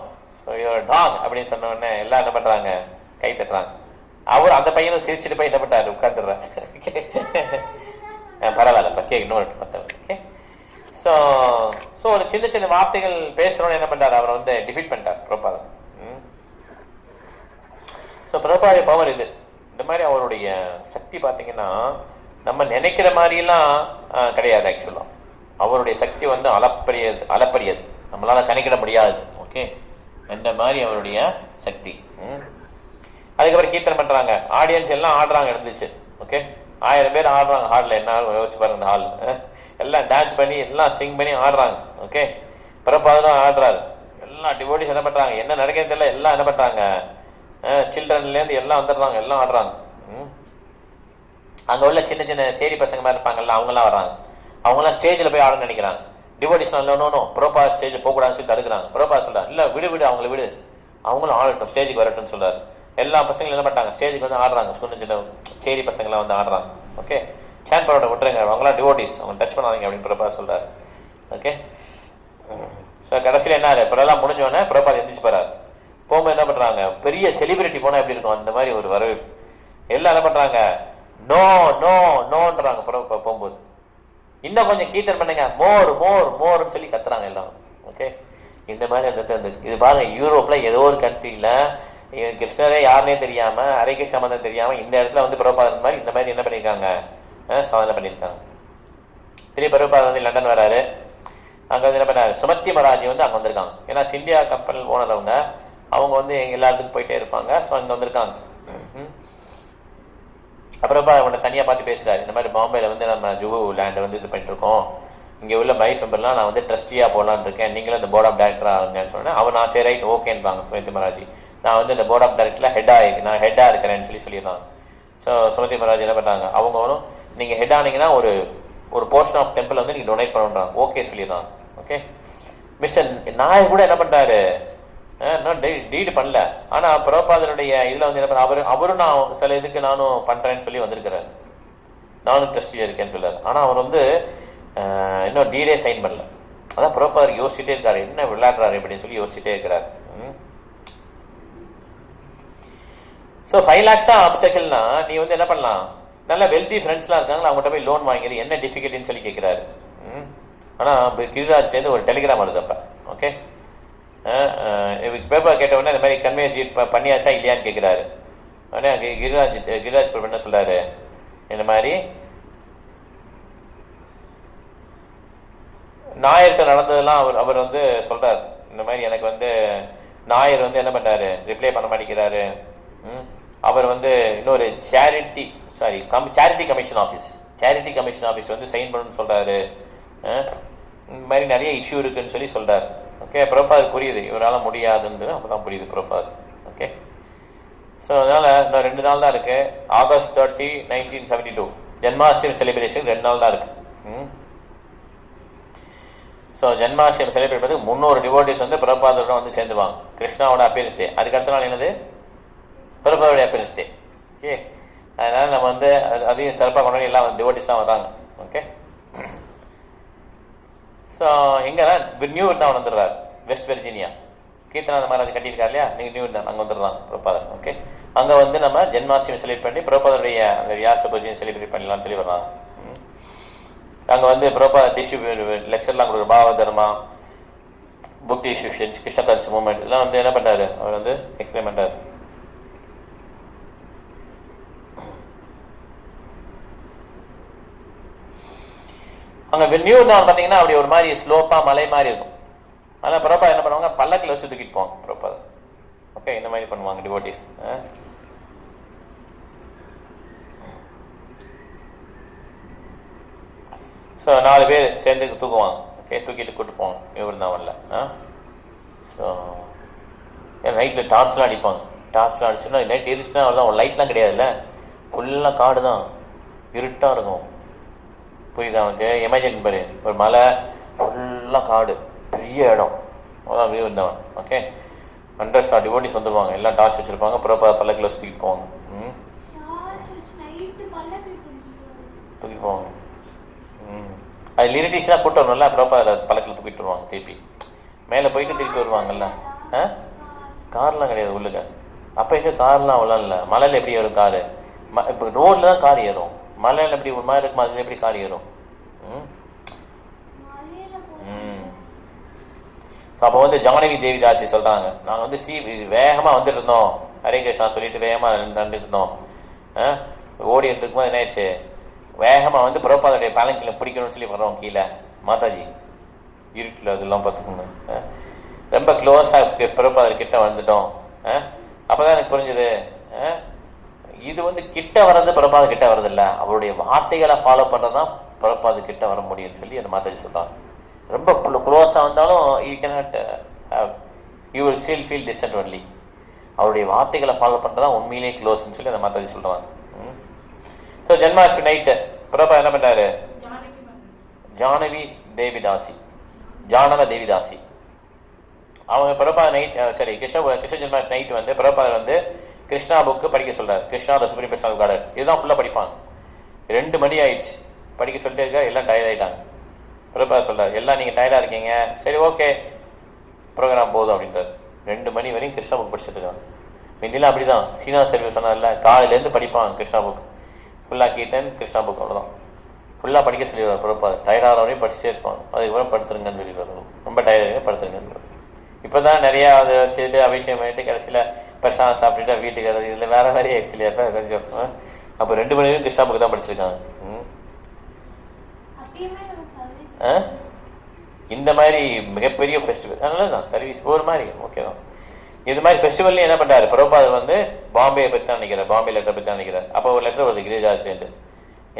டாக் அப்படின்னு சொன்ன உடனே எல்லாம் என்ன பண்றாங்க, கை தட்டுறாங்க. அவர் அந்த பையனும் சிரிச்சுட்டு போய் என்ன பண்றாரு, உட்காந்துடுறாரு. பரவாயில்ல இன்னொரு. ஓகே, ஸோ ஒரு சின்ன சின்ன வார்த்தைகள் பேசுறோன்னு என்ன பண்றாரு, அவரை வந்து டிஃபீட் பண்ணிட்டார் பிரபாதம். ஸோ பிரபாத பவர் இது. இந்த மாதிரி அவருடைய சக்தி பார்த்தீங்கன்னா நம்ம நினைக்கிற மாதிரிலாம் கிடையாது. ஆக்சுவலா அவருடைய சக்தி வந்து அளப்பரியது, நம்மளால கணக்கிட முடியாது. ஓகே, அந்த மாதிரி அவருடைய சக்தி. அதுக்கப்புறம் கீர்த்தனை பண்றாங்க, ஆடியன்ஸ் எல்லாம் ஆடுறாங்க இருந்துச்சு. ஓகே, 1000 பேர் ஆடுறாங்க ஹால்ல. என்ன யோசிச்சு பாருங்க, ஹால் எல்லாம் டான்ஸ் பண்ணி எல்லாம் சிங் பண்ணி ஆடுறாங்க. ஓகே, பிரபாதம் ஆடுறாரு. எல்லாம் டிவோட்டிஸ் என்ன பண்றாங்க, என்ன நடக்கிறது தெரியல, எல்லாம் என்ன பண்றாங்க, சில்ட்ரன்ல இருந்து எல்லாம் வந்துடுறாங்க, எல்லாம் ஆடுறாங்க. அங்க உள்ள சின்ன சின்ன சேரி பசங்க மாதிரி இருப்பாங்கல்ல, அவங்க எல்லாம் வர்றாங்க. அவங்க எல்லாம் ஸ்டேஜ்ல போய் ஆடணும்னு நினைக்கிறாங்க. டிவோட்டிஸ் பிரபா ஸ்டேஜ் போக கூடாதுன்னு சொல்லி தடுக்கிறாங்க. பிரபா சொல்றாரு, இல்ல விடு அவங்களை விடு, அவங்களும் ஆடட்டும், ஸ்டேஜுக்கு வரட்டும்னு சொல்றாரு. எல்லா பசங்களும் என்ன பண்ணாங்க, ஸ்டேஜுக்கு வந்து ஆடுறாங்க. சின்ன சின்ன சேரி பசங்க எல்லாம் வந்து ஆடுறாங்க. ஓகே, சேன் பரோட விட்டுருங்க, அவங்களாம் டிவோட்டிஸ், அவங்க டச் பண்ணாதீங்க அப்படின்னு பிரபா சொல்றாரு. ஓகே, ஸோ கடைசியில் என்ன பிரபா முடிஞ்ச உடனே பிரபா எந்திரிச்சு போறாரு. போகும்போது என்ன பண்றாங்க, பெரிய செலிபிரிட்டி போனா எப்படி இருக்கும் அந்த மாதிரி ஒரு வரவேற்பு. எல்லாம் என்ன பண்றாங்க, நோ நோ நோன்றாங்க. போகும்போது இன்னும் கொஞ்சம் கீர்த்தன் பண்ணுங்க, மோர்னு சொல்லி கத்துறாங்க எல்லாம். ஓகே, இந்த மாதிரி அந்த இது பாருங்க, யூரோப்ல ஏதோ ஒரு கண்ட்ரியில கிருஷ்ணரே யாருன்னே தெரியாம, ஹரே சம்பந்தம் தெரியாம இந்த இடத்துல வந்து பிரபாதன் மாதிரி இந்த மாதிரி என்ன பண்ணிருக்காங்க, சாதனை பண்ணியிருக்காங்க. திருப்பி பிரபாதன் வந்து லண்டன் வராரு. அங்க வந்து என்ன பண்ணாரு, சுமதி மகாராஜ் வந்து அங்க வந்திருக்காங்க. ஏன்னா சிந்தியா கம்பெனி ஓனர் அவங்க வந்து எல்லா இடத்துக்கும் போயிட்டே இருப்பாங்க. ஸோ அங்க வந்திருக்காங்க. அப்புறம் அவனை தனியா பார்த்து பேசுறாரு, இந்த மாதிரி பாம்பேல வந்து நம்ம ஜூ லேண்டை வந்து இது பண்ணிட்டு இருக்கோம், இங்க உள்ள மைஃப் மெம்பர்லாம் நான் வந்து ட்ரஸ்டியா போடலான்னு இருக்கேன், நீங்களும் இந்த போர்ட் ஆஃப் டைரக்டரா ஆகுங்கன்னு சொன்னேன். அவன் நான் சரி ரைட் ஓகேன்பாங்க சுமதி மகாராஜ். நான் வந்து இந்த போர்ட் ஆஃப் டைரக்டர்ல நான் ஹெட்டா இருக்கிறேன்னு சொல்லிடுறாங்க. ஸோ சுமதி மகாராஜ் என்ன பண்றாங்க, அவங்க வரும், நீங்க ஹெட் ஆனீங்கன்னா ஒரு போர்ஷன் ஆஃப் டெம்பிள் வந்து நீங்க டொனேட் பண்ணுறாங்க. ஓகே சொல்லிடுறாங்க. ஓகே, மிஸ்டர் நாயர் கூட என்ன பண்றாரு, டீடு பண்ணல. ஆனா பிரபாதனுடைய இதுல வந்து என்ன பண்ண, அவரும் நான் சில இதுக்கு நானும் பண்றேன்னு சொல்லி வந்திருக்கிறாரு, நானும் ட்ரஸ்டியா இருக்கேன்னு சொல்றாரு. ஆனா அவர் வந்து இன்னும் டீடே சைன் பண்ணல. அதான் பிரபாதர் யோசிச்சுட்டே இருக்காரு, என்ன விளையாடுறாரு அப்படின்னு சொல்லி யோசிச்சுட்டே இருக்கிறாரு. ஸோ 5 lakhs தான் அப்டக்கிள்னா நீ வந்து என்ன பண்ணலாம், நல்ல வெல்தி ஃப்ரெண்ட்ஸ்லாம் இருக்காங்க, அவங்ககிட்ட போய் லோன் வாங்கிடு, என்ன டிஃபிகல்ட்டின்னு சொல்லி கேட்கிறாரு. ஆனா கிரிராஜ்லேருந்து ஒரு டெலிகிராம் வருது அப்ப. ஓகே, பேப்பர் கேட்ட உடனே இந்த மாதிரி கன்வே பண்ணியாச்சா இல்லையான்னு கேட்கிறாரு. உடனே கிரிராஜ் என்ன சொல்றாரு, இந்த மாதிரி நாயர்கிட்ட நடந்ததெல்லாம் அவர் வந்து சொல்றாரு. இந்த மாதிரி எனக்கு வந்து நாயர் வந்து என்ன பண்றாரு, ரிப்ளை பண்ண மாட்டேங்கிறாரு. அவர் வந்து இன்னொரு சேரிட்டி கமிஷன் ஆஃபீஸ் வந்து சைன் பண்ணணும்னு சொல்றாரு. இந்த மாதிரி நிறைய இஷ்யூ இருக்குன்னு சொல்லி சொல்றாரு. ஓகே, பிரபாத் புரியுது இவரால் முடியாதுன்றது அப்பதான் புரியுது பிரபாத். ஓகே, ஸோ அதனால இன்னும் 2 நாள் தான் இருக்கு. August 30, 1972 ஜென்மாஷ்டமி செலிப்ரேஷன் 2 நாள் தான் இருக்கு. ஸோ ஜென்மாஷ்டமி செலிப்ரேட் பண்ணி 300 டிவோட்டிஸ் வந்து பிரபாதோட வந்து சேர்ந்துருவாங்க. கிருஷ்ணாவோட அப்பியரன்ஸ் டே. அதுக்கு அடுத்த நாள் என்னது? பிரபாதோட அப்பியரன்ஸ் டே. ஓகே, அதனால நம்ம வந்து அதையும் சிறப்பாக கொண்டாடி எல்லாம் டிவோட்டிஸ்லாம் வராங்க. ஓகே, ஸோ எங்கெல்லாம் நியூ விருந்தாவன் வந்துடுறாரு, வெஸ்ட் வெர்ஜீனியா. கீர்த்தனா மகாராஜ் கட்டியிருக்காரு இல்லையா, நீங்கள் நியூ விருந்தாவன் அங்கே வந்துடுறாங்க பிரபாதர். ஓகே, அங்கே வந்து நம்ம ஜென்மாஷ்டமி செலிப்ரேட் பண்ணி பிரபாதருடைய அந்த வியாச பூஜையை செலிப்ரேட் பண்ணலாம்னு சொல்லி வர்றாங்க. அங்கே வந்து பிரபாத டிஸ்ட்ரிபியூட் லெக்சர்லாம் கொடுக்குற பாவ தர்மா, book distribution, Krishna consciousness movement இதெல்லாம் வந்து என்ன பண்ணுறாரு, அவர் வந்து எக்ஸ்பிளைன் பண்ணுறாரு. அங்கே நியூ விருந்தாவன் பார்த்தீங்கன்னா அப்படி ஒரு மாதிரி ஸ்லோப்பாக மலை மாதிரி இருக்கும். ஆனால் பிரபா என்ன பண்ணுவாங்க, பல்லக்கில் வச்சு தூக்கிட்டு போவாங்க பிரபா. ஓகே, இந்த மாதிரி பண்ணுவாங்க டிவோட்டிஸ். ஸோ 4 பேர் சேர்ந்து தூக்குவாங்க. ஓகே, தூக்கிட்டு கூட்டு போவாங்க நியூ விருந்தாவனில். ஸோ நைட்டில் டார்ச்லாம் அடிப்பாங்க. டார்ச்லாம் அடிச்சுன்னா நைட் இருட்டுனா அவ்வளோதான், லைட்லாம் கிடையாதுல்ல, ஃபுல்லாக காடு தான், இருட்டாக இருக்கும். புரியுதா அவனுக்கு? எமர்ஜென்சி பாரு, ஒரு மலை ஃபுல்லாக காடு, பெரிய இடம், அதான் வியூ இருந்தவன். ஓகே, 100 டிவோட்டிஸ் வந்துடுவாங்க, எல்லாம் டார்ச் வச்சுருப்பாங்க, அப்புறம் பல்லக்கில் தூக்கிட்டு போவாங்க. தூக்கிட்டு போவாங்க. அது லிரிட்டிஸ்லாம் கூட்டு வரணும்ல, அப்புறம் பல்லக்கில் தூக்கிட்டு வருவாங்க. திருப்பி மேலே போயிட்டு திருப்பி வருவாங்கல்ல. கார்லாம் கிடையாது உள்ளுக்க. அப்போ எங்கே கார்லாம் அவ்வளோ இல்லை. மலையில் எப்படி வரும் காரு? இப்போ ரோடில் தான் கார் ஏறும். மலையில் எப்படி ஒரு மாதிரி இருக்கும், அதில் எப்படி கார் ஏறும்? அப்போ வந்து ஜானகி தேவிதாசி சொல்கிறாங்க, நாங்கள் வந்து வேகமாக வந்துட்டு இருந்தோம், ஹரே கிருஷ்ணா சொல்லிட்டு வேகமாக நடந்துட்டு இருந்தோம். ஓடி இருக்கும்போது என்ன ஆயிடுச்சு, வேகமாக வந்து பிரபாதோடைய பாலங்கில் பிடிக்கணும்னு சொல்லி வர்றோம் கீழே. மாதாஜி இருட்டில் அதெல்லாம் பார்த்துக்கோங்க, ரொம்ப க்ளோஸாக பிரபாதர் கிட்ட வந்துட்டோம். அப்போ தான் எனக்கு புரிஞ்சுது, இது வந்து கிட்ட வர்றது பிரபாத கிட்ட வர்றதில்ல, அவருடைய வார்த்தைகளை ஃபாலோ பண்ணுறது தான் பிரபாத கிட்ட வர முடியும்னு சொல்லி அந்த மாதாஜி சொல்கிறாங்க. ரொம்ப க்ளோஸாக வந்தாலும் you cannot you will still feel distant only. அவருடைய வார்த்தைகளை ஃபாலோ பண்ணுறது தான் உண்மையிலே க்ளோஸ்ன்னு சொல்லி அந்த மாதாஜி சொல்கிறாங்க. ஸோ ஜென்மாஷ்டமி நைட்டு பிரபா என்ன பண்ணுறாரு, ஜானவ தேவிதாசி அவங்க பிரபா நைட் சரி கிருஷ்ண ஜென்மாஷ்டமி நைட் வந்து பிரபா வந்து கிருஷ்ணா புக்கு படிக்க சொல்கிறார். Krishna the supreme personal God இதுதான் ஃபுல்லாக படிப்பாங்க. 2 மணி ஆயிடுச்சு, படிக்க சொல்லிட்டே இருக்கா, எல்லாம் டயர்ட் ஆகிட்டாங்க. பிரபா சொல்கிறார், எல்லாம் நீங்கள் டயர்டாக இருக்கீங்க, சரி ஓகே ப்ரோக்ராம் போதும் அப்படின்றார். 2 மணி வரையும் கிருஷ்ணா புக் படிச்சுட்டு இருக்காங்க. முந்திலாம் அப்படி தான், சீனிவாஸ் சர்வீஸ் சொன்னார்ல, காலையிலேருந்து படிப்பாங்க கிருஷ்ணா புக் ஃபுல்லாக. கீர்த்தன் கிருஷ்ணா புக் அவ்வளோதான் ஃபுல்லாக படிக்க சொல்லிடுவார் பிரபா. டயர்டாக வரையும் படிச்சுட்டே இருப்பாங்க. அதுக்கப்புறம் படுத்துருங்கன்னு சொல்லிடுவார், ரொம்ப டயர்டாக படுத்துருங்கன்னு. இப்போ தான் நிறையா அதை வச்சுட்டு அபிஷேகம் பண்ணிட்டு கடைசியில் பிரசாதம் சாப்பிட்டுட்டு வீட்டுக்கு வர்றது, இதில் வேறு வேறையே ஆக்சுவலி அப்போ கொஞ்சம். அப்போ 2 மணி நேரம் கிருஷ்ணா புக்கு தான் படிச்சிருக்காங்க. இந்த மாதிரி மிகப்பெரிய ஃபெஸ்டிவல் அதனால தான் சர்வீஸ் ஒரு மாதிரி ஓகே தான். இது மாதிரி ஃபெஸ்டிவல்லையும் என்ன பண்ணுறாரு பிரபாதர் வந்து பாம்பே பற்றி தான் நினைக்கிறார், பாம்பே லெட்டர் பற்றி தான் நினைக்கிறார். அப்போ ஒரு லெட்டர் வருது கிரிஜாஜ்லேருந்து,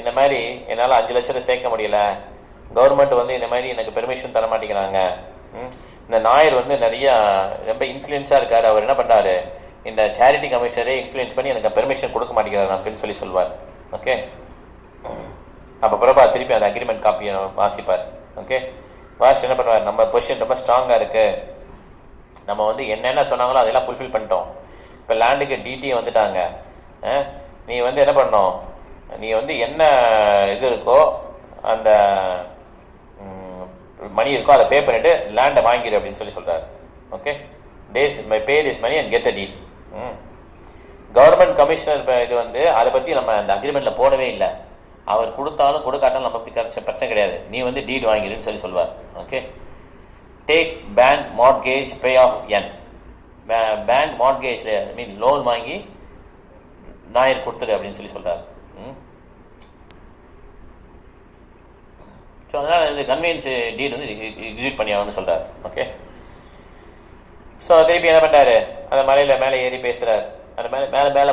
இந்த மாதிரி என்னால் 5 லட்சத்தை சேர்க்க முடியல, கவர்மெண்ட் வந்து இந்த மாதிரி எனக்கு பெர்மிஷன் தர மாட்டேங்கிறாங்க, இந்த நாயர் வந்து நிறையா ரொம்ப இன்ஃப்ளூயன்ஸாக இருக்கார், அவர் என்ன பண்ணுறாரு இந்த சேரிட்டி கமிஷனரே இன்ஃப்ளூயன்ஸ் பண்ணி எனக்கு பெர்மிஷன் கொடுக்க மாட்டேங்கிறார் அப்படின்னு சொல்லி சொல்வார். ஓகே, அப்போ பிரபா திருப்பி அந்த அக்ரிமெண்ட் காப்பியை வாசிப்பார். ஓகே, வாசி என்ன பண்ணுவார், நம்ம பொசிஷன் ரொம்ப ஸ்ட்ராங்காக இருக்குது, நம்ம வந்து என்னென்ன சொன்னாங்களோ அதெல்லாம் ஃபுல்ஃபில் பண்ணிட்டோம், இப்போ லேண்டுக்கு டிடி வந்துட்டாங்க, நீ வந்து என்ன பண்ணணும், நீ வந்து என்ன இது இருக்கோ அந்த மணி இருக்கோ அதை பே பண்ணிவிட்டு லேண்டை வாங்கிடு அப்படின்னு சொல்லி சொல்கிறார். Okay, pay this money and get the deed. Government commissioner இது வந்து அதை பற்றி நம்ம அந்த அக்ரிமெண்ட்டில் போடவே இல்லை, அவர் கொடுத்தாலும் கொடுக்காட்டாலும் நம்ம பற்றி பிரச்சனை கிடையாது, நீ வந்து டீட் வாங்கிடுன்னு சொல்லி சொல்வார். Okay, take bank mortgage pay off என், பேங்க் மார்ட்கேஜ் மீன் லோன் வாங்கி நாயர் கொடுத்துரு அப்படின்னு சொல்லி சொல்கிறார். ஸோ அதனால் இந்த கன்வீனியன்ஸ் டீட் வந்து எக்ஸிக்யூட் பண்ணி ஆகணும்னு சொல்கிறார். ஓகே, ஸோ திருப்பி என்ன பண்ணுறாரு, அந்த மலையில் மேலே ஏறி பேசுகிறார். அந்த மேலே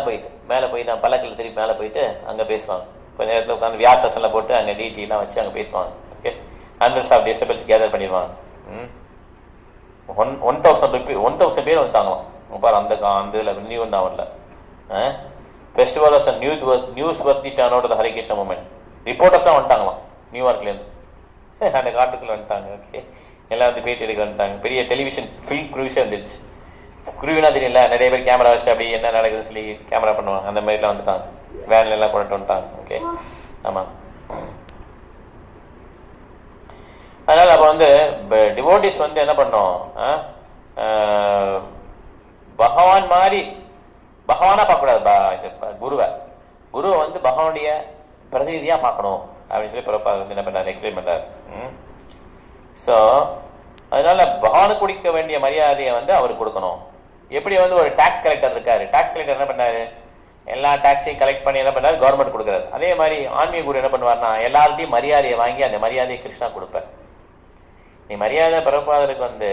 போய் தான் பல்லக்கில் திருப்பி மேலே போயிட்டு அங்கே பேசுவாங்க. கொஞ்சம் நேரத்தில் உட்காந்து வியாசஸெல்லாம் போட்டு அங்கே டிடிலாம் வச்சு அங்கே பேசுவாங்க. Okay, hundreds of disciples gather பண்ணிடுவாங்க. 1000 பேர் வந்துட்டாங்களாம் பாரு அந்த இதில் நியூ வந்தாங்கல்ல. Festival of newsworthy turn out of Hare Krishna movement ரிப்போர்ட்டர்ஸ்லாம் வந்துட்டாங்களாம் நியூயார்க்லேருந்து அந்த காட்டுக்குள்ளே வந்துட்டாங்க. ஓகே, எல்லாம் வந்து பேட்டி எடுக்க வந்துட்டாங்க. பெரிய டெலிவிஷன் ஃபில்ம் க்ரூஸே வந்துருச்சு. குருவினா தெரியல, நிறைய பேர் கேமரா வச்சுட்டு அப்படி என்ன நடக்குதுன்னு சொல்லி கேமரா பண்ணுவாங்க. அந்த மாதிரிலாம் வந்துட்டாங்க, வேன்ல எல்லாம் கொண்டுட்டு வந்துட்டாங்க. ஓகே, ஆமாம். அதனால் அப்போ வந்து டிவோட்டிஸ் வந்து என்ன பண்ணோம், பகவான் மாதிரி பகவானா பார்க்கக்கூடாது. குருவை வந்து பகவானுடைய பிரதிநிதியாக பார்க்கணும் அப்படின்னு சொல்லி பிரபுபாதர் வந்து என்ன பண்ணார், எக்ஸ்பிளைன் பண்ணார். ஸோ அதனால பகவானுக்கு கொடுக்க வேண்டிய மரியாதையை வந்து அவருக்கு கொடுக்கணும். எப்படி வந்து ஒரு டாக்ஸ் கலெக்டர் இருக்காரு, டாக்ஸ் கலெக்டர் என்ன பண்ணாரு, எல்லா டாக்ஸையும் கலெக்ட் பண்ணி என்ன பண்ணாரு, கவர்மெண்ட் கொடுக்குறாரு. அதே மாதிரி ஆன்மீக குரு என்ன பண்ணுவார்னா எல்லார்ட்டையும் மரியாதையை வாங்கி அந்த மரியாதையை கிருஷ்ணா கொடுப்பார். நீ மரியாதை பிரபுபாதருக்கு வந்து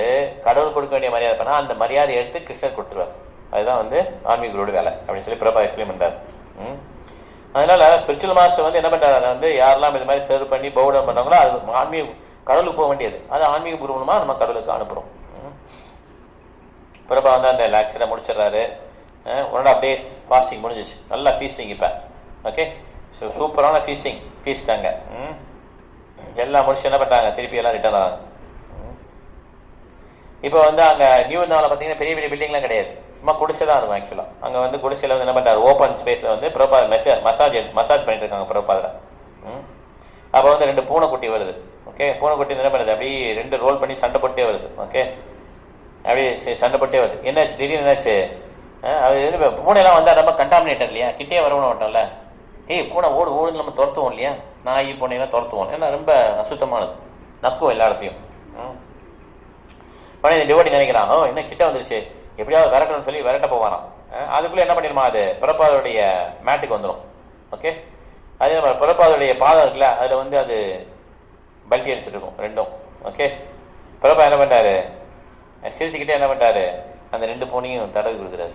கடவுள் கொடுக்க வேண்டிய மரியாதை பண்ணா அந்த மரியாதையை எடுத்து கிருஷ்ணர் கொடுத்துருவார். அதுதான் வந்து ஆன்மீக குருவோட வேலை அப்படின்னு சொல்லி பிரபுபாதர் எக்ஸ்பிளைன் பண்றாரு. அதனால ஸ்பிரிச்சுவல் மாஸ்டர் வந்து என்ன பண்றாரு, வந்து யாரெல்லாம் இது மாதிரி சர்வ் பண்ணி பவுடம் பண்றாங்களோ அது ஆன்மீக கடவுளுக்கு போக வேண்டியது, அது ஆன்மீக குரு மூலமா நம்ம கடவுளுக்கு அனுப்புறோம். பிரபா வந்து அந்த லேக்சரை முடிச்சிடறாரு. 1.5 days ஃபாஸ்டிங் முடிஞ்சிச்சு, நல்லா ஃபீஸ்டிங். இப்போ ஓகே, ஸோ சூப்பரான ஃபீஸ்டாங்க. எல்லாம் முடிச்சு என்ன பண்ணுறாங்க, திருப்பி எல்லாம் ரிட்டர்ன் ஆகிறாங்க. இப்போ வந்து அங்கே நியூ நாளில் பார்த்தீங்கன்னா பெரிய பெரிய பில்டிங்லாம் கிடையாது, சும்மா குடிசை தான் இருக்கும். ஆக்சுவலாக அங்கே வந்து குடிசையில் வந்து என்ன பண்ணுறாரு, ஓப்பன் ஸ்பேஸில் வந்து பிரபாதர் மசாஜ் பண்ணிட்டு இருக்காங்க பிரபாதரை. அப்போ வந்து 2 பூனைக்குட்டி வருது. ஓகே, பூனைக்குட்டி என்ன பண்ணுறது, அப்படியே 2 ரோல் பண்ணி சண்டை போட்டே வருது. ஓகே, அப்படியே சண்டை போட்டே வருது. என்னாச்சு, திடீர்னு என்னாச்சு, அது பூனைலாம் வந்தால் ரொம்ப கண்டாமினேட்டர் இல்லையா, கிட்டே வரணும் மாட்டோம்ல. பூனை ஓடுன்னு நம்ம துரத்துவோம் இல்லையா, நாய் பூனையெல்லாம் துரத்துவோம், ஏன்னா ரொம்ப அசுத்தமானது, நக்கும் எல்லா இடத்தையும். உடனே இந்த டிவோட்டி நினைக்கிறான், என்ன கிட்ட வந்துருச்சு, எப்படியாவது விரட்டணும்னு சொல்லி விரட்ட போவாராம். அதுக்குள்ளே என்ன பண்ணிடுமா, அது பிரபாதருடைய மேட்டுக்கு வந்துடும். ஓகே, அதே மாதிரி பிரபாதருடைய பாதம் இருக்குல்ல, அதில் வந்து அது பல்ட்டி அடிச்சுட்டு இருக்கும் ரெண்டும். ஓகே, பிரபா என்ன பண்ணுறாரு, சிரிச்சுக்கிட்டே என்ன பண்ணுறாரு, அந்த 2 பூனையும் தடவி கொடுக்குறாரு.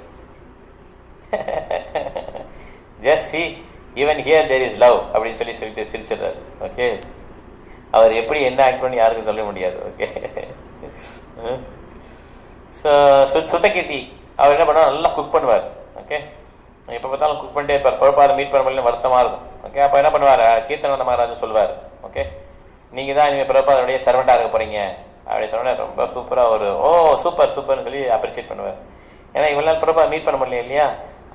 Just see even here there is love அப்படின்னு சொல்லிட்டு சிரிச்சிடுறாரு. ஓகே, அவர் எப்படி என்ன ஆக்ட் பண்ணி யாருக்கும் சொல்ல முடியாது. ஓகே, ஸோ சுத்தகீர்த்தி அவர் என்ன பண்ணுவார், நல்லா குக் பண்ணுவார். ஓகே, எப்போ பார்த்தாலும் குக் பண்ணிட்டே இருப்பார். பிரபாதம் மீட் பண்ண முடியல வருத்தமாக இருக்கும். ஓகே, அப்போ என்ன பண்ணுவார், கீர்த்தனந்த மகாராஜ் சொல்வார், ஓகே நீங்கள் தான் இனிமேல் பிரபாதருடைய சர்வெண்டாக இருக்க போகிறீங்க அப்படின்னு சொன்னா ரொம்ப சூப்பராக ஒரு சூப்பர்னு சொல்லி அப்ரிஷியேட் பண்ணுவார். ஏன்னா இவ்வளோ நாள் பிரபாதர் மீட் பண்ண முடியல இல்லையா,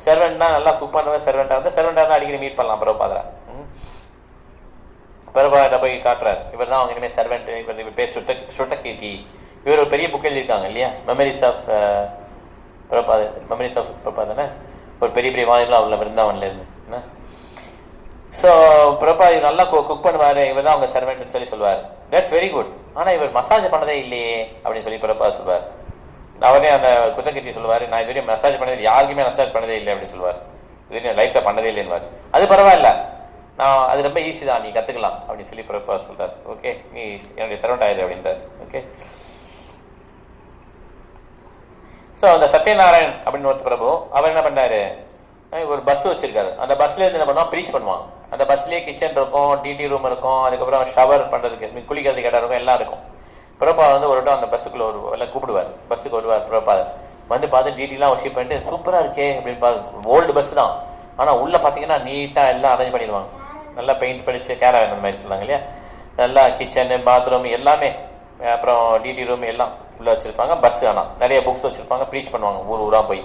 சர்வெண்ட்னா நல்லா குக் பண்ணுவார். சர்வெண்டாக இருந்தால் சர்வெண்டாக அடிக்கடி மீட் பண்ணலாம் பிரபாதரை. பிரபாதரை போய் காட்டுறாரு, இவர் தான் அவங்க இனிமேல் சர்வெண்ட், இவர் பேர் சுத்தகீர்த்தி. இவர் ஒரு பெரிய புக் எழுதியிருக்காங்க இல்லையா, மெமரிஸ் ஆஃப் பிரபாதனை, ஒரு பெரிய பெரிய வானிலாம் அவ்வளோ விருந்தாவன்ல இருந்து. ஸோ பிரபாதர் நல்லா குக் பண்ணுவார், இவர் தான் அவங்க சர்வெண்ட்னு சொல்லி சொல்லுவார். That's very good. ஆனால் இவர் மசாஜ் பண்ணதே இல்லையே அப்படின்னு சொல்லி பிரபாதர் சொல்வார். அவரே அந்த குத்தகீர்த்தி சொல்லுவார், நான் இதுவரையும் மசாஜ் பண்ணதே, யாருக்குமே மசாஜ் பண்ணதே இல்லை அப்படின்னு சொல்லுவார். இதுவரையும் லைஃப்பில் பண்ணதே இல்லைன்னு. அது பரவாயில்ல, நான் அது ரொம்ப ஈஸி தான், நீ கற்றுக்கலாம் அப்படின்னு சொல்லி பிரபாதர் சொல்கிறார். ஓகே, நீ என்னுடைய சர்வெண்ட் ஆயிரு அப்படின்றார். ஓகே, ஸோ அந்த சத்யநாராயண் அப்படின்னு ஒரு பிரபு அவர் என்ன பண்ணாரு, ஒரு பஸ் வச்சிருக்காரு. அந்த பஸ்ல இருந்து என்ன பண்ணுவான், ப்ரீச் பண்ணுவாங்க. அந்த பஸ்லயே கிச்சன் இருக்கும், டிடி ரூம் இருக்கும், அதுக்கப்புறம் ஷவர் பண்றதுக்கு குளிக்கிறதுக்கு இடம் இருக்கும், எல்லாம் இருக்கும். பிரபா வந்து ஒரு இடம் அந்த பஸ்ஸுக்குள்ள எல்லாம் கூப்பிடுவார், பஸ்ஸுக்கு வருவார். பிரபா வந்து பார்த்து டிடிலாம் ஒர்ஷிப் பண்ணிட்டு சூப்பரா இருக்கே அப்படின்னு பார்த்து, ஓல்டு பஸ் தான், ஆனா உள்ள பாத்தீங்கன்னா நீட்டா எல்லாம் அரேஞ்ச் பண்ணிடுவாங்க, நல்லா பெயிண்ட் படிச்சு கேரவன் அந்த மாதிரி சொல்லுவாங்க இல்லையா, நல்லா கிச்சனு பாத்ரூம் எல்லாமே, அப்புறம் டிடி ரூம் எல்லாம் ஃபுல்லா வச்சிருப்பாங்க. பஸ் ஆனால் நிறைய புக்ஸ் வச்சிருப்பாங்க, ப்ரீச் பண்ணுவாங்க ஊரா போய்.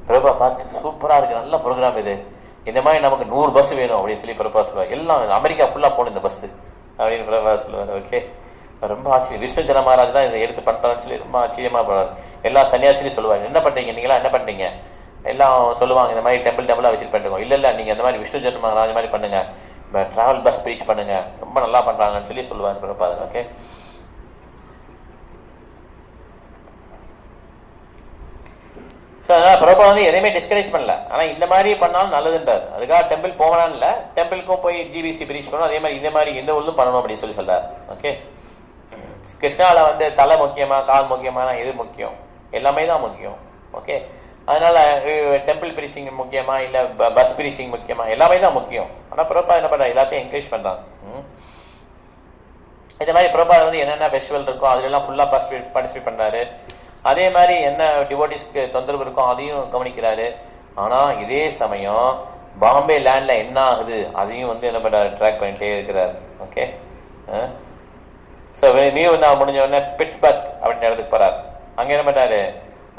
பிரபா பார்த்து சூப்பரா இருக்கு, நல்ல ப்ரோக்ராம் இது, இந்த மாதிரி நமக்கு 100 பஸ் வேணும் அப்படின்னு சொல்லி பிரபா சொல்லுவார். எல்லாம் அமெரிக்கா ஃபுல்லா போகணும் இந்த பஸ் அப்படின்னு பிரபா சொல்லுவார். ஓகே, ரொம்ப ஆச்சரியம். விஷ்ணு ஜன மகாராஜ் தான் இதை எடுத்து பண்றான்னு சொல்லி ரொம்ப ஆச்சரியமா போறாரு. எல்லா சன்னியாசிலையும் சொல்லுவாங்க, என்ன பண்றீங்க நீங்களா, என்ன பண்றீங்க எல்லாம் சொல்லுவாங்க, இந்த மாதிரி டெம்பிளா விசிட் பண்ணிருக்கோம். இல்ல நீங்க இந்த மாதிரி விஷ்ணு ஜன மகாராஜ் மாதிரி பண்ணுங்க, டிராவல் பஸ் ப்ரீச் பண்ணுங்க, ரொம்ப நல்லா பண்றாங்கன்னு சொல்லி சொல்லுவாங்க பிரபா. ஓகே, ஸோ அதனால் பிரபா வந்து எதையுமே டிஸ்கரேஜ் பண்ணல, ஆனால் இந்த மாதிரி பண்ணாலும் நல்லதுன்றார். அதுக்காக டெம்பிள் போகலான்னு இல்லை, டெம்பிளுக்கும் போய் ஜிபிசி ப்ரீச் பண்ணணும், அதே மாதிரி இந்த மாதிரி எந்த ஒன்றும் பண்ணணும் அப்படின்னு சொல்லி சொல்றார். ஓகே, கிருஷ்ணாவில் வந்து தலை முக்கியமா, கால் முக்கியமான, எது முக்கியம், எல்லாமே தான் முக்கியம். ஓகே, அதனால டெம்பிள் ப்ரீச்சிங் முக்கியமா இல்லை பஸ் ப்ரீச்சிங் முக்கியமா, எல்லாமே தான் முக்கியம். ஆனால் பிரபா என்ன பண்ணுறாரு, எல்லாத்தையும் என்கரேஜ் பண்ணுறாங்க. இந்த மாதிரி பிரபா வந்து என்னென்ன ஃபெஸ்டிவல் இருக்கோ அதுலெல்லாம் ஃபுல்லாக பார்ட்டிசிபேட் பண்ணுறாரு. அதே மாதிரி என்ன டிவோட்டிஸ்க்கு தொந்தரவு இருக்கும் அதையும் கவனிக்கிறாரு. ஆனா இதே சமயம் பாம்பே லேண்ட்ல என்ன ஆகுது அதையும் வந்து என்ன பண்றாரு, ட்ராக் பண்ணிட்டே இருக்கிறார். ஓகே, ஸோ நியூ வந்து அவர் முடிஞ்ச உடனே பிட்ஸ்பர்க் அப்படின்ற இடத்துக்கு போறார். அங்கே என்ன பண்ணாரு,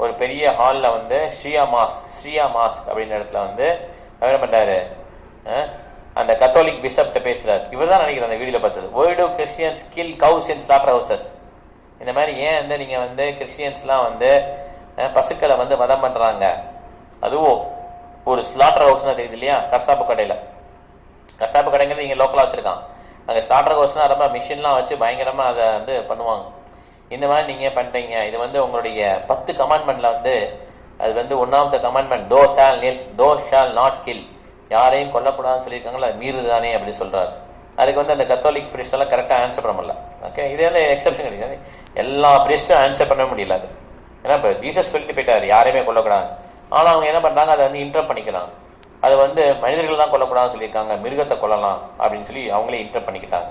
ஒரு பெரிய ஹாலில் வந்து ஷியா மாஸ்க் அப்படின்ற இடத்துல வந்து அவர் என்ன பண்ணாரு, அந்த கத்தோலிக் பிஷப்ட்ட பேசுறாரு. இவர் தான் நினைக்கிறேன் அந்த வீடியோல பார்த்தது. Why do Christians kill cows in slaughter houses? இந்த மாதிரி ஏன் வந்து நீங்க வந்து கிறிஸ்டியன்ஸ்லாம் வந்து பசுக்களை வந்து வதம் பண்றாங்க, அதுவும் ஒரு ஸ்லாட்டர் ஹவுஸ்னா தெரியுது இல்லையா, கசாப்பு கடைங்கிறது நீங்க லோக்கலா வச்சிருக்கான். அங்கே ஸ்லாட்டர் ஹவுஸ்னா ரொம்ப மிஷின்லாம் வச்சு பயங்கரமா அதை வந்து பண்ணுவாங்க. இந்த மாதிரி நீங்க பண்றீங்க, இது வந்து உங்களுடைய 10 கமாண்ட்மெண்ட்ல வந்து அது வந்து 1வது கமாண்ட்மெண்ட் தோ ஷால் நாட் கில், யாரையும் கொல்லக்கூடாதுன்னு சொல்லியிருக்காங்களா, மீறுதானே அப்படி சொல்றாரு. அதுக்கு வந்து அந்த கத்தோலிக் பிரிஸ்ட் எல்லாம் கரெக்டாக ஆன்சர் பண்ண முடியல. ஓகே, இது வந்து எக்ஸப்ஷன் கிடையாது, எல்லா பிரிஸ்டும் ஆன்சர் பண்ண முடியல. அது ஏன்னா இப்போ ஜீசஸ் சொல்லிட்டு போயிட்டாரு யாரையுமே கொல்லக்கூடாது. ஆனால் அவங்க என்ன பண்றாங்க, அதை வந்து இன்டர் பண்ணிக்கிறாங்க. அது வந்து மனிதர்கள் தான் கொல்லக்கூடாதுன்னு சொல்லியிருக்காங்க, மிருகத்தை கொல்லலாம் அப்படின்னு சொல்லி அவங்களே இன்டர் பண்ணிக்கிட்டாங்க.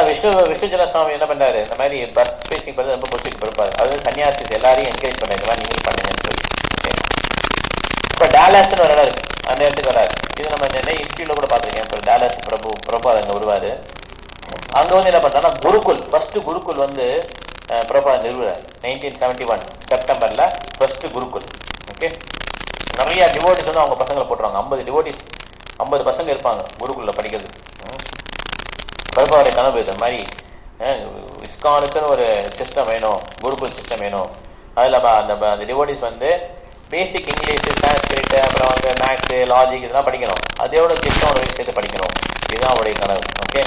விஸ்வஜன சுவாமி என்ன பண்றாரு, இந்த மாதிரி பஸ் பேசிங் பண்ணி ரொம்ப பொசிட்டிவ் கொடுப்பாரு. அது வந்து சன்னியாசி எல்லாரையும் என்கரேஜ் பண்ண, இந்த மாதிரி நீங்களும் பண்ணுங்கன்னு சொல்லி. இப்போ டாலஸ்ன்னு ஒரு இடம் இருக்கு, அந்த இடத்துக்கு வராரு. இது நம்ம நிறைய இன்டர்வியூல கூட பார்த்துருக்கேன். இப்போ டாலஸ் பிரபு அங்கே வருவாரு. அங்கே வந்து என்ன பண்றாங்கன்னா ஃபர்ஸ்ட் குருகுல் வந்து பிரபா நிறுவுறார். 1971 செப்டம்பர்ல ஃபர்ஸ்ட் குருகுல். ஓகே, நிறைய டிவோட்டிஸ் வந்து அவங்க பசங்களை போட்டுருவாங்க. 50 டிவோட்டிஸ், 50 பசங்க இருப்பாங்க குருகுல்ல படிக்கிறது. பிரபாவுடைய கனவு இது மாதிரி இஸ்கானுக்குன்னு ஒரு சிஸ்டம் வேணும், குருகுல் சிஸ்டம் வேணும். அதில் அந்த டிவோட்டிஸ் வந்து பேசிக் இங்கிலீஷ், சான்ஸ்கிரிட், அப்புறம் வந்து மேக்ஸு, லாஜிக் இதெல்லாம் படிக்கணும். அதோட சிஸ்டம் ஒரு விஷயத்தை படிக்கணும். இதுதான் அவருடைய கனவு. ஓகே,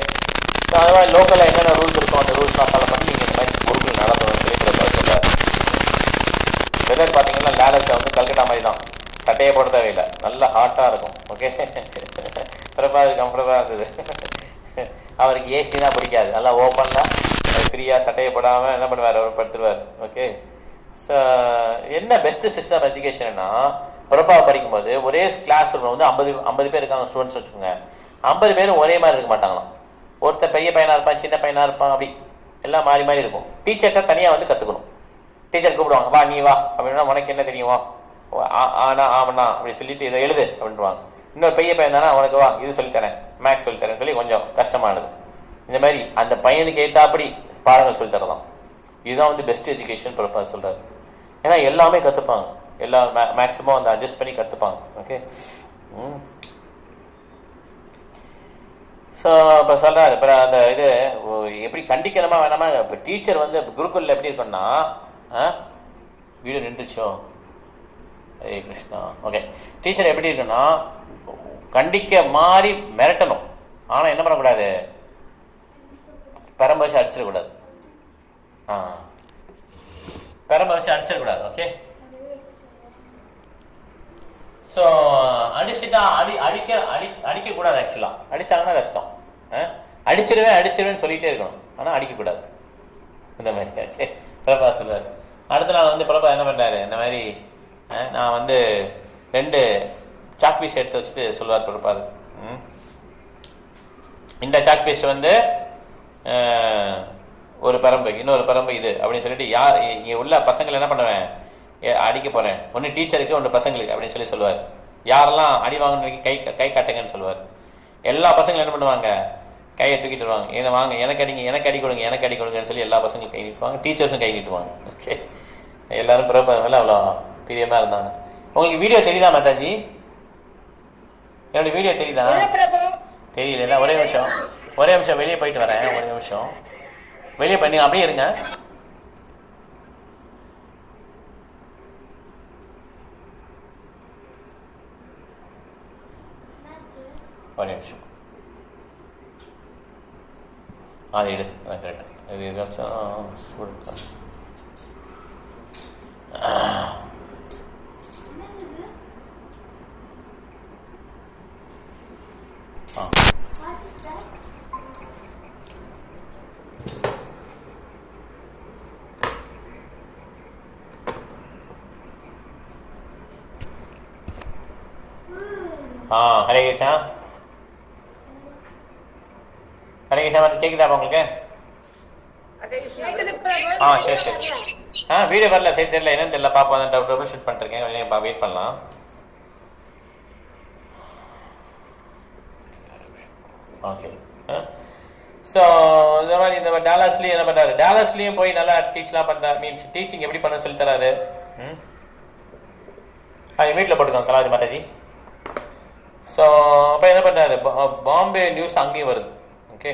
ஸோ அது மாதிரி லோக்கலில் என்னென்ன ரூல்ஸ் இருக்கும் அந்த ரூல்ஸ்லாம் ஃபாலோ பண்ணி நீங்கள் இந்த மாதிரி குருகுல் நடத்தணும்னு சொல்லி பிரபா சொல்றாரு. வெதர் பார்த்தீங்கன்னா லேலஸை வந்து கல்கட்டா மாதிரி தான், சட்டையை போட தேவையில்லை, நல்லா ஹாட்டாக இருக்கும். ஓகே, பிரபா கம்ஃபர்டபுளாக இருந்தது. அவருக்கு ஏசி தான் பிடிக்காது, நல்லா ஓப்பனில் ஃப்ரீயாக சட்டையை போடாமல் என்ன பண்ணுவார், அவர் படுத்துருவார். ஓகே, ஸோ என்ன பெஸ்ட் சிஸ்டம் எஜுகேஷன்னா, பிரபா படிக்கும்போது ஒரே கிளாஸ் ரூம் வந்து 50 பேர் இருக்காங்க ஸ்டூடெண்ட்ஸ் வச்சுக்கோங்க. 50 பேரும் ஒரே மாதிரி இருக்க மாட்டாங்களாம். ஒருத்தர் பெரிய பையனாக இருப்பான், சின்ன பையனாக இருப்பான், அப்படி எல்லாம் மாறி மாறி இருக்கும். டீச்சர்கிட்ட தனியாக வந்து கற்றுக்கணும். டீச்சர் கூப்பிடுவாங்க, வா நீ வா அப்படின்னா, உனக்கு என்ன தெரியுமா, ஆனா ஆமண்ணா அப்படி சொல்லிட்டு இதை எழுது அப்படின்ட்டுருவாங்க. இன்னொரு பெரிய பையன் தானே, உனக்கு வா இது சொல்லித்தரேன், மேக்ஸ் சொல்லித்தரேன்னு சொல்லி கொஞ்சம் கஷ்டமானது. இந்த மாதிரி அந்த பையனுக்கு ஏற்றாப்படி பாடங்கள் சொல்லித்தரலாம். இதுதான் வந்து பெஸ்ட் எஜுகேஷன் பிரபா சொல்றாரு. ஏன்னா எல்லாமே கற்றுப்பாங்க, எல்லா மேக்ஸிமம் அந்த அட்ஜஸ்ட் பண்ணி கற்றுப்பாங்க. ஓகே, ஸோ இப்போ சொல்றாரு, இப்போ அந்த இது எப்படி கண்டிக்கணுமா வேணாமா. இப்போ டீச்சர் வந்து குருகுல்ல எப்படி இருக்குன்னா, வீடு நின்றுச்சோ, ஹரே கிருஷ்ணா. ஓகே, டீச்சர் எப்படி இருக்குன்னா கண்டிக்க மாறி மிரட்டணும். ஆனால் என்ன பண்ணக்கூடாது, பெரம்ப வச்சு அடிச்சிடக்கூடாது. பெரம்ப வச்சு அடிச்சிடக்கூடாது. ஓகே, ஸோ அடிச்சுட்டா அடிக்கக்கூடாது. ஆக்சுவலாக அடிச்சாங்கன்னா கஷ்டம். அடிச்சிருவேன்னு சொல்லிட்டே இருக்கணும், ஆனால் அடிக்கக்கூடாது. இந்த மாதிரி ஓகே பிரபா சொல்றாரு. அடுத்த நாள் வந்து பிரபா என்ன பண்றாரு, இந்த மாதிரி நான் வந்து 2 சாக் பீஸ் எடுத்து வச்சுட்டு சொல்லுவார் பிரபா, இந்த சாக் பீஸ் வந்து ஒரு பரம்பு, இன்னொரு பரம்பு இது அப்படின்னு சொல்லிட்டு யார் இங்கே உள்ள பசங்களை என்ன பண்ணுவேன், அடிக்க போறேன், ஒன்று டீச்சருக்கு ஒன்று பசங்களுக்கு அப்படின்னு சொல்லுவார். யாரெல்லாம் அடி வாங்கணும் கை காட்டுங்கன்னு சொல்லுவார். எல்லா பசங்களும் என்ன பண்ணுவாங்க, கையை தூக்கிட்டு வருவாங்க, ஏன்னா வாங்க எனக்கு அடி கொடுங்கன்னு சொல்லி எல்லா பசங்களும் கை நீட்டுவாங்க, டீச்சர்ஸும் கை நீட்டுவாங்க. ஓகே, எல்லாரும் பிரபா மேலே அவ்வளோ பிரியமா இருந்தாங்க. உங்களுக்கு வீடியோ தெரியுதா மாதாஜி? என்னோட வீடியோ தெரியுதா? தெரியல. ஒரே நிமிஷம் வெளியே போயிட்டு வரேன். ஒரு நிமிஷம் வெளியே பண்ணி அப்படியே இருங்க. ஒரு நிமிஷம் அது எடு கரெக்டாக இது ஏதாச்சும் சொல்லிட்டேன். ஹரே கிருஷ்ணா. ஹரே கிருஷ்ணா கேக்குதா உங்களுக்கு? சரி. வீடியோ வரல, சரி தெரியல என்னன்னு தெரியல, பாப்பா டபுள் ஷூட் பண்ணிருக்கேன், வெயிட் பண்ணலாம். ஓகே, ஸோ இந்த மாதிரி இந்த டாலஸ்லயும் என்ன பண்றாரு, டாலஸ்லயும் போய் நல்லா டீச்லாம் பண்றாரு. மீன்ஸ் டீச்சிங் எப்படி பண்ண சொல்லி தராரு. அது வீட்டில் போட்டுக்கோங்க கலாவதி மாதாஜி. ஸோ அப்போ என்ன பண்றாரு, பாம்பே நியூஸ் அங்கேயும் வருது. ஓகே,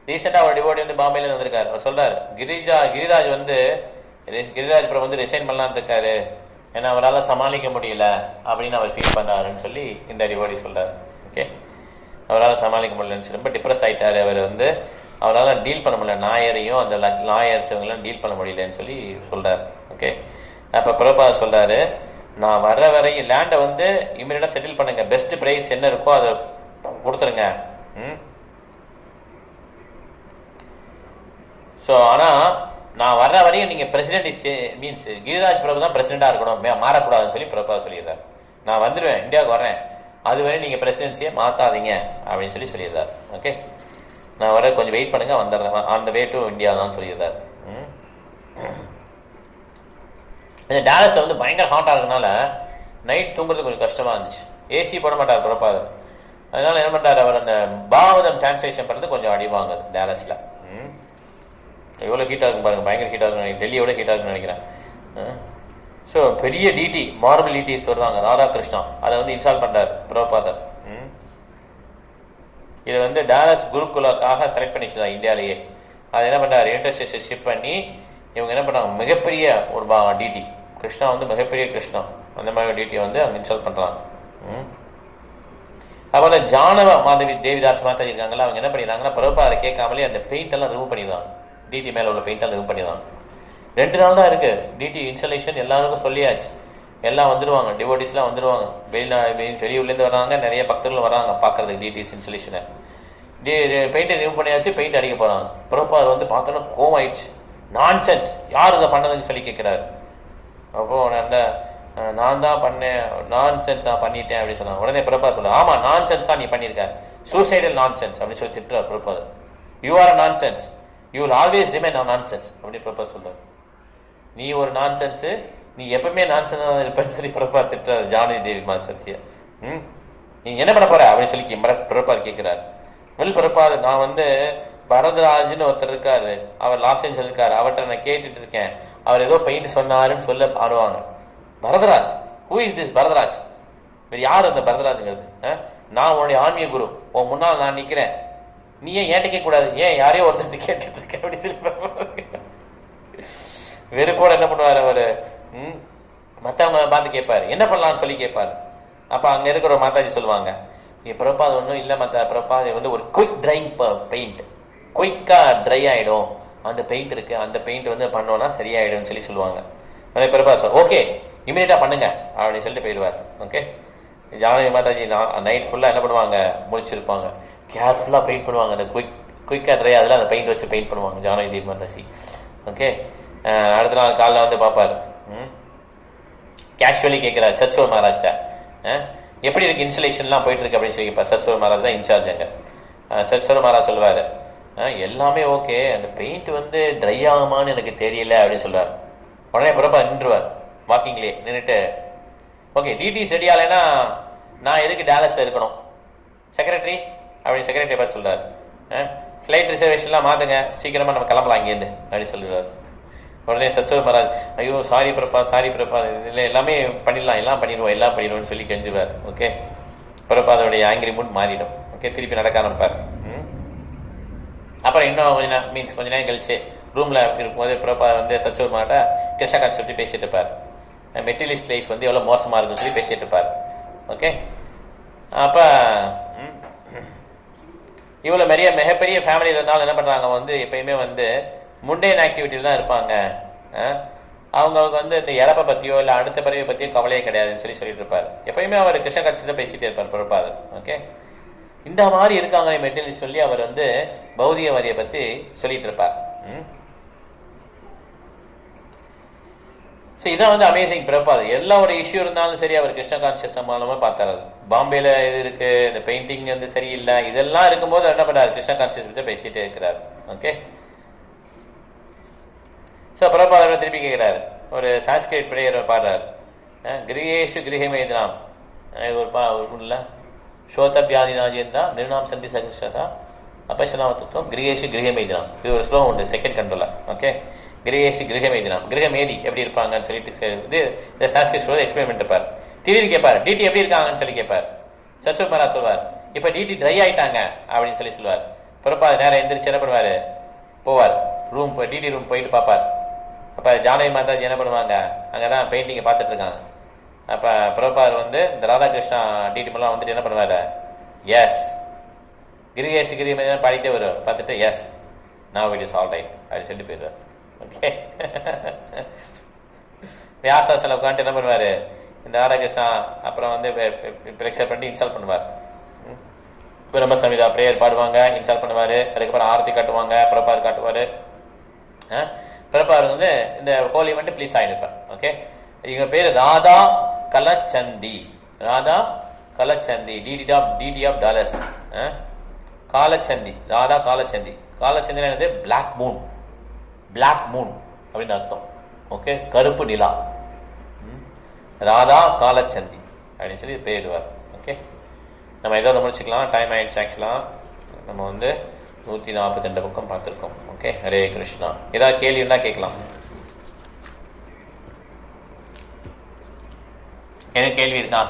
ரீசெண்டாக அவர் டிவோடி வந்து பாம்பேல வந்திருக்காரு. அவர் சொல்றாரு கிரிராஜ் வந்து கிரிராஜ் அப்புறம் வந்து ரிசைன் பண்ணலான்னு இருக்காரு, ஏன்னா அவரால் சமாளிக்க முடியல அப்படின்னு அவர் ஃபீல் பண்ணாருன்னு சொல்லி இந்த டிவோடி சொல்றாரு. ஓகே, அவரால் சமாளிக்க முடியலன்னு சொல்லி ரொம்ப டிப்ரெஸ் ஆகிட்டாரு. அவர் வந்து அவரால் டீல் பண்ண முடியல, நாயரையும் அந்த லாயர்ஸ் இவங்கெல்லாம் டீல் பண்ண முடியலன்னு சொல்லி சொல்றாரு. ஓகே, அப்போ பிரபா சொல்றாரு, நான் வர்ற வரையும் லேண்டை வந்து இமீடியட்டாக செட்டில் பண்ணுங்க, பெஸ்ட் ப்ரைஸ் என்ன இருக்கோ அதை கொடுத்துருங்க. ஸோ ஆனால் நான் வர்ற வரையும் நீங்கள் பிரசிடென்ட் மீன்ஸ் கிரிராஜ் பிரபு தான் பிரசிடெண்டாக இருக்கணும், மாறக்கூடாதுன்னு சொல்லி பிரபா சொல்லிடுறாரு. நான் வந்துடுவேன், இந்தியாவுக்கு வர்றேன், அது வரை நீங்கள் பிரசிடென்சியை மாற்றாதீங்க அப்படின்னு சொல்லி சொல்லிடுறாரு. ஓகே, நான் வர கொஞ்சம் வெயிட் பண்ணுங்க, வந்துடுறேன், அந்த வே டு இந்தியா தான் சொல்லிடுறாரு. டாலஸில் வந்து பயங்கர ஹாட்டாக இருக்கனால நைட் தூங்குறது கொஞ்சம் கஷ்டமாக இருந்துச்சு. ஏசி போட மாட்டார் பிரபாது. அதனால என்ன பண்ணுறாரு, அவர் அந்த பாவதம் டிரான்ஸ்லேஷன் பண்ணுறது கொஞ்சம் அடிவாங்க டாலஸில். எவ்வளோ ஹீட்டாக இருக்கும் பாருங்க, பயங்கர ஹீட்டாக இருக்கும் நினைக்கிறேன், டெல்லியோட ஹீட்டாக இருக்குன்னு நினைக்கிறேன். ஸோ பெரிய டிடி மார்பிள் டிடிஸ் வருவாங்க ராதாகிருஷ்ணா, அதை வந்து இன்ஸ்டால் பண்ணுறாரு பிரபாதர். இதை வந்து டாலஸ் குருகுலாக்காக செலக்ட் பண்ணிச்சுதான் இந்தியாவிலேயே. அது என்ன பண்ணுறாரு, இன்டர்ஸ்டேஷன் ஷிப் பண்ணி இவங்க என்ன பண்ணாங்க, மிகப்பெரிய ஒரு டிடி கிருஷ்ணா வந்து மிகப்பெரிய கிருஷ்ணா அந்த மாதிரி டிடி வந்து அங்கே இன்ஸ்டால் பண்ணுறாங்க. அப்புறம் ஜானவ மாதவி தேவிதாஸ் மாதாஜி இருக்காங்களா, அவங்க என்ன பண்ணிடுறாங்கன்னா பிரபாரை கேட்காமலே அந்த பெயிண்ட் எல்லாம் ரிமூவ் பண்ணிடுவாங்க, டிடி மேலே உள்ள பெயிண்ட் எல்லாம் ரிமூவ் பண்ணிடுவாங்க. 2 நாள் தான் இருக்கு டிடி இன்ஸ்டாலேஷன், எல்லாருக்கும் சொல்லியாச்சு, எல்லாம் வந்துடுவாங்க, டிவோட்டிஸ்லாம் வந்துடுவாங்க, வெளியூர்லேருந்து வராங்க, நிறைய பக்தர்கள் வராங்க பார்க்கறதுக்கு டிடிஸ் இன்ஸ்டாலேஷனை. பெயிண்டை ரிமூவ் பண்ணியாச்சு, பெயிண்ட் அடிக்க போகிறாங்க. பிரபார் வந்து பார்த்தோன்னா கோவம் ஆயிடுச்சு, நான்சென்ஸ், யார் இதை பண்ணதுன்னு சொல்லி கேட்குறாரு. அப்போது நான் தான் பண்ணேன், நான்சென்ஸ் நான் பண்ணிட்டேன் அப்படின்னு சொன்னாங்க. உடனே பிரபா சொல்ல, ஆமாம் நான்சென்ஸ் தான் நீ பண்ணியிருக்க, சூசைடல் நான்சென்ஸ் அப்படின்னு சொல்லி திட்டுறார் Prabha. You are a nonsense, you will always remain nonsense அப்படின்னு பிரபா சொல்றாரு. நீ ஒரு நான்சென்ஸு, நீ எப்பவுமே நான்சென்ஸ் இருப்பேன்னு சொல்லி பிரபா திட்டுறாரு ஜானகி தேவி சத்யா. நீங்க என்ன பண்ண போற அப்படின்னு சொல்லி பிரபா கேட்கிறாரு. பிரபா, நான் வந்து பரதராஜ்னு ஒருத்தர் இருக்காரு, அவர் லாஸ் ஏஞ்சல்ஸ் இருக்காரு, அவர்கிட்ட நான் கேட்டுட்டு இருக்கேன், அவர் ஏதோ பெயிண்ட் சொன்னாருன்னு சொல்ல பாடுவாங்க. Bharatraj, who is this Bharatraj? வேறு யார் அந்த பரதராஜுங்கிறது? நான் உன்னுடைய ஆன்மீக குரு, உன் முன்னால் நான் நிற்கிறேன், நீ ஏன் ஏன்ட்ட கேட்கக்கூடாது, ஏன் யாரையோ ஒருத்தர் கேட்டுட்டு இருக்க அப்படி சொல்லி வெறுப்போட என்ன பண்ணுவார் அவர், மற்றவங்க பார்த்து கேட்பாரு, என்ன பண்ணலாம்னு சொல்லி கேட்பாரு. அப்போ அங்கே இருக்கிற ஒரு மாதாஜி சொல்லுவாங்க, பிரபா அது ஒன்றும் இல்லை, மற்ற பிரபா வந்து ஒரு குயிக் ட்ரைங் பெயிண்ட், குயிக்காக ட்ரை ஆகிடும் அந்த பெயிண்ட் இருக்குது, அந்த பெயிண்ட் வந்து பண்ணோன்னா சரியாயிடும்னு சொல்லி சொல்லுவாங்க. அதே பிரபா சார் ஓகே இமீடியட்டாக பண்ணுங்க அப்படின்னு சொல்லிட்டு போயிடுவார். ஓகே, ஜானகி மாதாஜி நைட் ஃபுல்லாக என்ன பண்ணுவாங்க, முடிச்சிருப்பாங்க, கேர்ஃபுல்லாக பெயிண்ட் பண்ணுவாங்க, அந்த குயிக்காக ட்ரை அதில் அந்த பெயிண்ட் வச்சு பெயிண்ட் பண்ணுவாங்க ஜானகி தேவி மாதாஜி. ஓகே, அடுத்த நாள் காலைல வந்து பார்ப்பார், கேஷுவலி கேட்குறாரு சத்சோர் மகாராஜ்கிட்ட, எப்படி இருக்கு இன்ஸ்டலேஷன்லாம் போயிட்டு இருக்கு அப்படின்னு சொல்லி கேட்பார். சத்சோர் மகாராஜ் தான் இன்சார்ஜ் அங்கே. சத்சோர் மகாராஜ் சொல்லுவார், எல்லாமே ஓகே, அந்த பெயிண்ட் வந்து ட்ரை ஆகுமான்னு எனக்கு தெரியல அப்படின்னு சொல்லுவார். உடனே பிரபா நின்றுவார், வாக்கிங்லேயே நின்றுட்டு, ஓகே டிடிஸ் ரெடி ஆகலைன்னா நான் எதுக்கு டாலஸில் இருக்கணும் செக்ரட்டரி அப்படின்னு செக்ரட்டரி பார்த்து சொல்கிறார். ஃப்ளைட் ரிசர்வேஷன்லாம் மாற்றுங்க, சீக்கிரமாக நம்ம கிளம்பலாம் இங்கேருந்து அப்படின்னு சொல்லிடுவார். உடனே சத்சோர் மகாராஜ், ஐயோ சாரி பிரபா இல்லை எல்லாமே பண்ணிடலாம், எல்லாம் பண்ணிடுவோம்னு சொல்லி கெஞ்சுவார். ஓகே, பிரபா அதோடைய ஆங்கிரி மூட் மாறிடும். ஓகே, திருப்பி நடக்க ஆரம்பிப்பார். அப்புறம் இன்னும் கொஞ்ச நேரம் கழிச்சு ரூமில் இருக்கும்போது பிரபா வந்து சத்சோர் மகாட்ட கிருஷ்ண கான்செப்ட் பற்றி பேசிட்டு இருப்பார். மெட்டீரியலிஸ்ட் லைஃப் வந்து எவ்வளோ மோசமாக இருக்குன்னு சொல்லி பேசிட்டு இருப்பார். ஓகே, அப்போ இவ்வளோ மிகப்பெரிய ஃபேமிலியில் இருந்தாலும் என்ன பண்ணுறாங்க, வந்து எப்பயுமே வந்து முண்டேன் ஆக்டிவிட்டியில் தான் இருப்பாங்க, அவங்களுக்கு வந்து இந்த இறப்பை பற்றியோ இல்லை அடுத்த பிறவை பற்றியோ கவலையே கிடையாதுன்னு சொல்லிட்டு இருப்பார். எப்பயுமே அவர் கிருஷ்ண காட்சி தான் பேசிகிட்டே இருப்பார் பிரபாத். ஓகே, இந்த மாதிரி இருக்காங்க மெட்டீரியல் சொல்லி அவர் வந்து பௌதிகவாதியை பற்றி சொல்லிட்டு இருப்பார். ஸோ இதான் வந்து அமேசிங் பிரபாத். எல்லா ஒரு இஷ்யூ இருந்தாலும் சரி அவர் கிருஷ்ண கான்சியஸ் மூலமாக பார்த்தாரு. பாம்பேல இது இருக்கு, இந்த பெயிண்டிங் வந்து சரியில்லை, இதெல்லாம் இருக்கும்போது என்ன பண்ணார், கிருஷ்ண கான்சியஸ் பற்றி பேசிட்டே இருக்கிறார். ஓகே, ஸோ பிரபாத் திருப்பி கேட்கிறாரு, ஒரு சான்ஸ்கிரிட் பிரேயர் பாடுறார், கிரகேஷு கிரகமேதினாம் ஒரு இல்லை, ஸ்ரோதபியாதி நாஜேந்திரா நிர்ணாம் சந்தி சகிஷ்டா அபசனாமத்துவம் கிரகேஷி கிரகமேதினம். இது ஒரு ஸ்லோகம் உண்டு செகண்ட் கண்ட்ரோல. ஓகே, கிரகேஷி கிரகமேதினம். கிரகமேதி எப்படி இருப்பாங்கன்னு சொல்லிட்டு இது இந்த சாஸ்கிரிட் ஸ்லோகம் எக்ஸ்பிளைன் பண்ணிட்டு இருப்பார். திடீர்னு கேட்பார் டிடி எப்படி இருக்காங்கன்னு சொல்லி கேட்பார். சத்சுகுமாரா சொல்வார் இப்போ டிடி ட்ரை ஆயிட்டாங்க அப்படின்னு சொல்லி சொல்லுவார். பிறப்பா நேரம் எந்திரிச்சு என்ன பண்ணுவார், போவார் ரூம் போய் டிடி ரூம் போயிட்டு பார்ப்பார். அப்போ ஜானகி மாதாஜி என்ன பண்ணுவாங்க, அங்கே தான் பெயிண்டிங்கை பார்த்துட்டு இருக்காங்க. அப்போ பிரபார் வந்து இந்த ராதாகிருஷ்ணா டிடி மூலம் வந்துட்டு என்ன பண்ணுவார், எஸ் கிரிகேசி கிரிகேசி பாடிட்டே வருவார். பார்த்துட்டு S now it is all right அப்படின்னு சொல்லிட்டு போயிடுவார். ஓகே, வியாசாசில் உட்காந்துட்டு என்ன பண்ணுவார், இந்த ராதாகிருஷ்ணா அப்புறம் வந்து பிரேக்சர் பண்ணிட்டு இன்ஸ்டால் பண்ணுவார். பிரம்ம சமிதா பிரேயர் பாடுவாங்க, இன்ஸ்டால் பண்ணுவார். அதுக்கப்புறம் ஆரத்தி காட்டுவாங்க, பிரபார் காட்டுவார். பிரபார் வந்து இந்த ஹோலி வந்துட்டு ப்ளீஸ் ஆகிருப்பார். ஓகே, இவங்க பேர் Radha Kalachandi. Radha Kalachandi, DD of dollars. Kalachandi, Radha Kalachandi. காலச்சந்தினா என்னது, பிளாக் மூன். பிளாக் மூன் அப்படின்னு அர்த்தம். ஓகே, கருப்பு நிலா. ராதா காலச்சந்தி அப்படின்னு சொல்லி பேருவார். ஓகே, நம்ம ஏதோ முடிச்சுக்கலாம், டைம் ஆயிடுச்சு. ஆக்சுவலாக நம்ம வந்து 142 பக்கம் பார்த்துருக்கோம். ஓகே, ஹரே கிருஷ்ணா. ஏதாவது கேள்வி இருந்தால் கேட்கலாம். எது கேள்வி இருக்கா?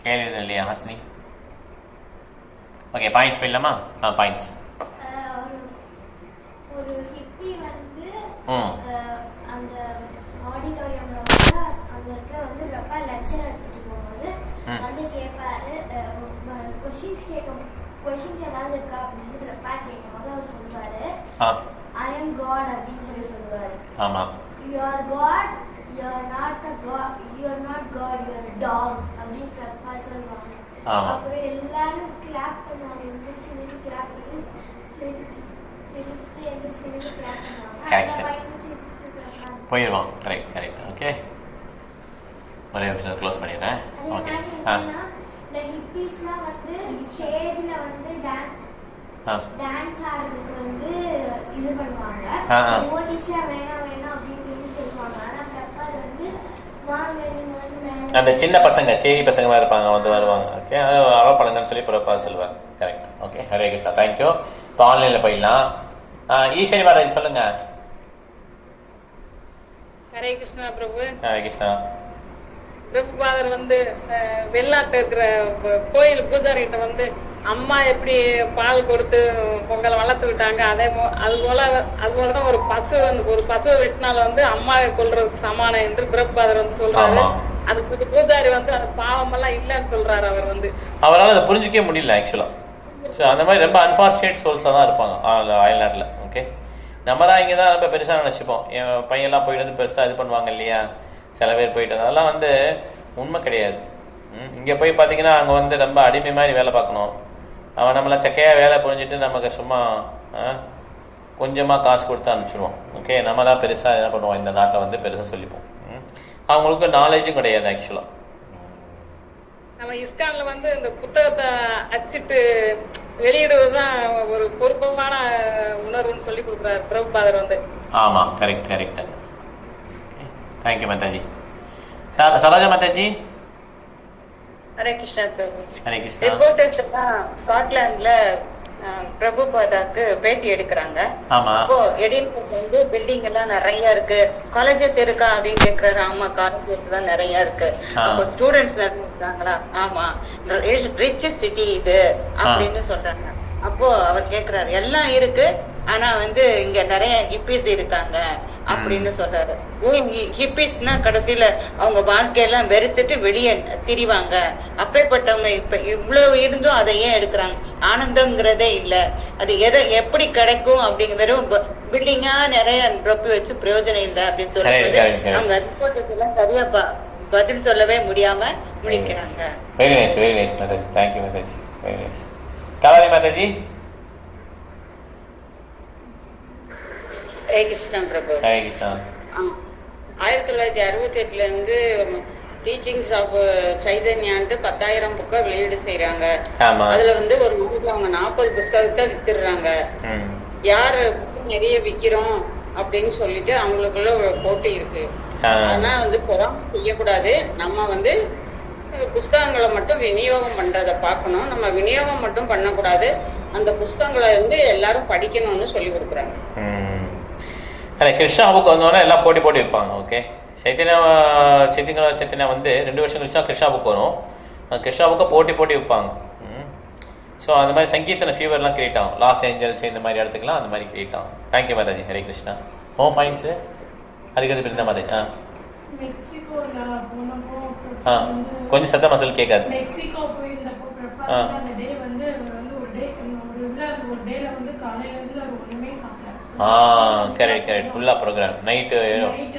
கேள்வி எதுவும் இல்லையா ஹாசினி? ஓகே, பாயிண்ட்ஸ் போயிடலாமா? பாயிண்ட்ஸ். ஒரு ஹிப்பி வந்து அந்த ஆடிட்டோரியம்ல வந்து அந்த இடத்துல வந்து ரொம்ப லெக்சர் எடுத்துட்டு போகும்போது வந்து கேட்பாரு, கொஸ்டின்ஸ் ஏதாவது இருக்கா அப்படின்னு சொல்லி ரெப்பா கேட்கும்போது அவர் சொல்லுவாரு ஐ எம் காட் அப்படின்னு சொல்லி சொல்லுவாரு. ஆமா, you are God, you are not a God, you are not God, you are dog அப்படின்னு ரெப்பா சொல்லுவாங்க. அப்புறம் எல்லாரும் கிளாப் பண்ணுவாங்க, எந்திரிச்சு நின்று கிளாப் பண்ணி சிரிச்சுட்டு எந்திரிச்சு நின்று கிளாப் பண்ணுவாங்க. போயிடுவோம். Correct correct. ஓகே, ஒரே விஷயம் க்ளோஸ் பண்ணிடுறேன். ஓகே, இந்த ஹிப்பீஸ்லாம் வந்து ஸ்டேஜ்ல வந்து டான்ஸ் ஆடுறதுக்கு வந்து இது பண்ணுவாங்க. டிவோட்டிஸ்லாம் வேணாம் அப்படின்னு சொல்லி சொல்லுவாங்க. ஆனா அப்பா வந்து வாங்க நீங்க வந்து அந்த சின்ன பசங்க சேரி பசங்க மாதிரி இருப்பாங்க, வந்து வருவாங்க. ஓகே, அலோ பண்ணுங்கன்னு சொல்லி பிரபா சொல்லுவார். Correct. Okay, Hare Krishna. Thank you. இப்போ ஆன்லைனில் போயிடலாம். ஈஸ்வரி மாதாஜி சொல்லுங்க. ஹரே கிருஷ்ணா பிரபு. ஹரே கிருஷ்ணா. பிரபுபாதர் வந்து வெளிநாட்டு இருக்கிற கோயில் பூஜாரிகிட்ட வந்து அம்மா எப்படி பால் கொடுத்து பொங்கலை வளர்த்து விட்டாங்க, அது போலதான் ஒரு பசுவை வெட்டினால வந்து அம்மாவை கொல்றதுக்கு சமானம் என்று பிரபுபாதர் வந்து சொல்றாரு. அதுக்கு பூஜாரி வந்து அந்த பாவம் எல்லாம் இல்லைன்னு சொல்றாரு. அவர் வந்து அவரால் அதை புரிஞ்சிக்கவே முடியல ஆக்சுவலா. ஸோ அந்த மாதிரி ரொம்ப அன்பார்ச்சுனேட் சோல்ஸாக தான் இருப்பாங்க அயல்நாட்டில். ஓகே, நம்ம தான் இங்கே தான் ரொம்ப பெருசாக நினச்சிப்போம். என் பையன்லாம் போயிட்டு வந்து பெருசாக இது பண்ணுவாங்க இல்லையா, சில பேர் போயிட்டு அதெல்லாம் வந்து உண்மை கிடையாது. இங்கே போய் பார்த்தீங்கன்னா அங்கே வந்து ரொம்ப அடிமை மாதிரி வேலை பார்க்கணும். அவன் நம்மளை சக்கையாக வேலை புரிஞ்சுட்டு நமக்கு சும்மா கொஞ்சமாக காசு கொடுத்து அனுப்பிச்சிடுவோம். ஓகே, நம்ம தான் பெருசாக என்ன பண்ணுவோம், இந்த நாட்டில் வந்து பெருசாக சொல்லிப்போம். அவங்களுக்கு நாலேஜும் கிடையாது ஆக்சுவலாக. நம்ம இஸ்கான்ல வந்து இந்த புத்தகத்தை அச்சிட்டு வெளியிடுவதுதான் ஒரு பொறுப்பான உணர்வுன்னு சொல்லி கொடுக்குறாரு பிரபுபாதர் வந்து. ஆமா, correct correct. Thank you Mataji. Saroja Mataji. Hare Krishna Prabhu. Hare Krishna. Reporters எல்லாம் ஸ்காட்லாந்துல பிரபுபாதாக்கு பேட்டி எடுக்கிறாங்க. அப்போ எடின்பர்க் வந்து பில்டிங் எல்லாம் நிறைய இருக்கு, காலேஜஸ் இருக்கா அப்படின்னு கேக்குறாரு. ஆமா, காலேஜஸ் தான் நிறைய இருக்கு. அப்போ ஸ்டூடெண்ட்ஸ் நிறைய இருக்காங்களா? ஆமா, ரிச் சிட்டி இது அப்படின்னு சொல்றாங்க. அப்போ அவர் கேக்குறாரு, எல்லாம் இருக்கு ஆனா வந்து இங்க நிறைய ஹிப்பீஸ் இருக்காங்க அப்படின்னு சொல்றாரு. ஹிப்பீஸ்னா கடைசியில அவங்க வாழ்க்கையெல்லாம் வெறுத்துட்டு வெளியே திரிவாங்க. அப்பேற்பட்டவங்க இப்ப இவ்வளவு இருந்தும் அதை ஏன் எடுக்கிறாங்க? ஆனந்தம்ங்கிறதே இல்ல. அது எப்படி கிடைக்கும் அப்படிங்கிற வெறும் பில்டிங்கா நிறைய ரொப்பி வச்சு பிரயோஜனம் இல்லை அப்படின்னு சொல்லும்போது அவங்க ரிப்போர்ட்டர்ஸ் எல்லாம் சரியா பதில் சொல்லவே முடியாம முடிக்கிறாங்க. Very nice, very nice Mataji. Thank you Mataji. Very nice. Kalari Mataji. Hare Krishna Prabhu. Hare Krishna. 1968 இருந்து டீச்சிங்ஸ் ஆஃப் சைதன்யான்ட்டு 10,000 புக்கை வெளியீடு செய்யறாங்க. அதுல வந்து ஒரு ஊருக்கு அவங்க 40 புஸ்தகத்தை வித்துடுறாங்க. யாரு நிறைய விக்கிறோம் அப்படின்னு சொல்லிட்டு அவங்களுக்குள்ள ஒரு போட்டி இருக்கு. ஆனா வந்து பொறாமை செய்யக்கூடாது. நம்ம வந்து புஸ்தகங்களை மட்டும் விநியோகம் பண்றதை பார்க்கணும். நம்ம விநியோகம் மட்டும் பண்ணக்கூடாது, அந்த புஸ்தகங்களை வந்து எல்லாரும் படிக்கணும்னு சொல்லி கொடுக்குறாங்க. கிருஷ்ணா புக் வந்தோடனே எல்லாம் போட்டி போட்டி வைப்பாங்க. ஓகே, சைத்தன்யா வந்து 2 வருஷம் கழிச்சா கிருஷ்ணா புக் வரும். கிருஷ்ணா புக்கை போட்டி போட்டி வைப்பாங்க. ஸோ அந்த மாதிரி சங்கீதன ஃபீவர்லாம் கிரியேட் ஆகும். லாஸ் ஏஞ்சல்ஸ் இந்த மாதிரி இடத்துக்குலாம் அந்த மாதிரி கிரியேட் ஆகும். தேங்க்யூ மாதாஜி. ஹரே கிருஷ்ணா. பாயிண்ட்ஸு அதுக்கு பிறந்த மாதாஜி. கொஞ்சம் சத்தமா சொல்லி கேட்காது. மெக்சிகோ போயிருந்தப்போ அந்த டே வந்து ஒரு டேல வந்து காலையில இருந்து ஒண்ணுமே சாப்பிடல. கரெக்ட் ஃபுல்லா ப்ரோக்ராம் நைட்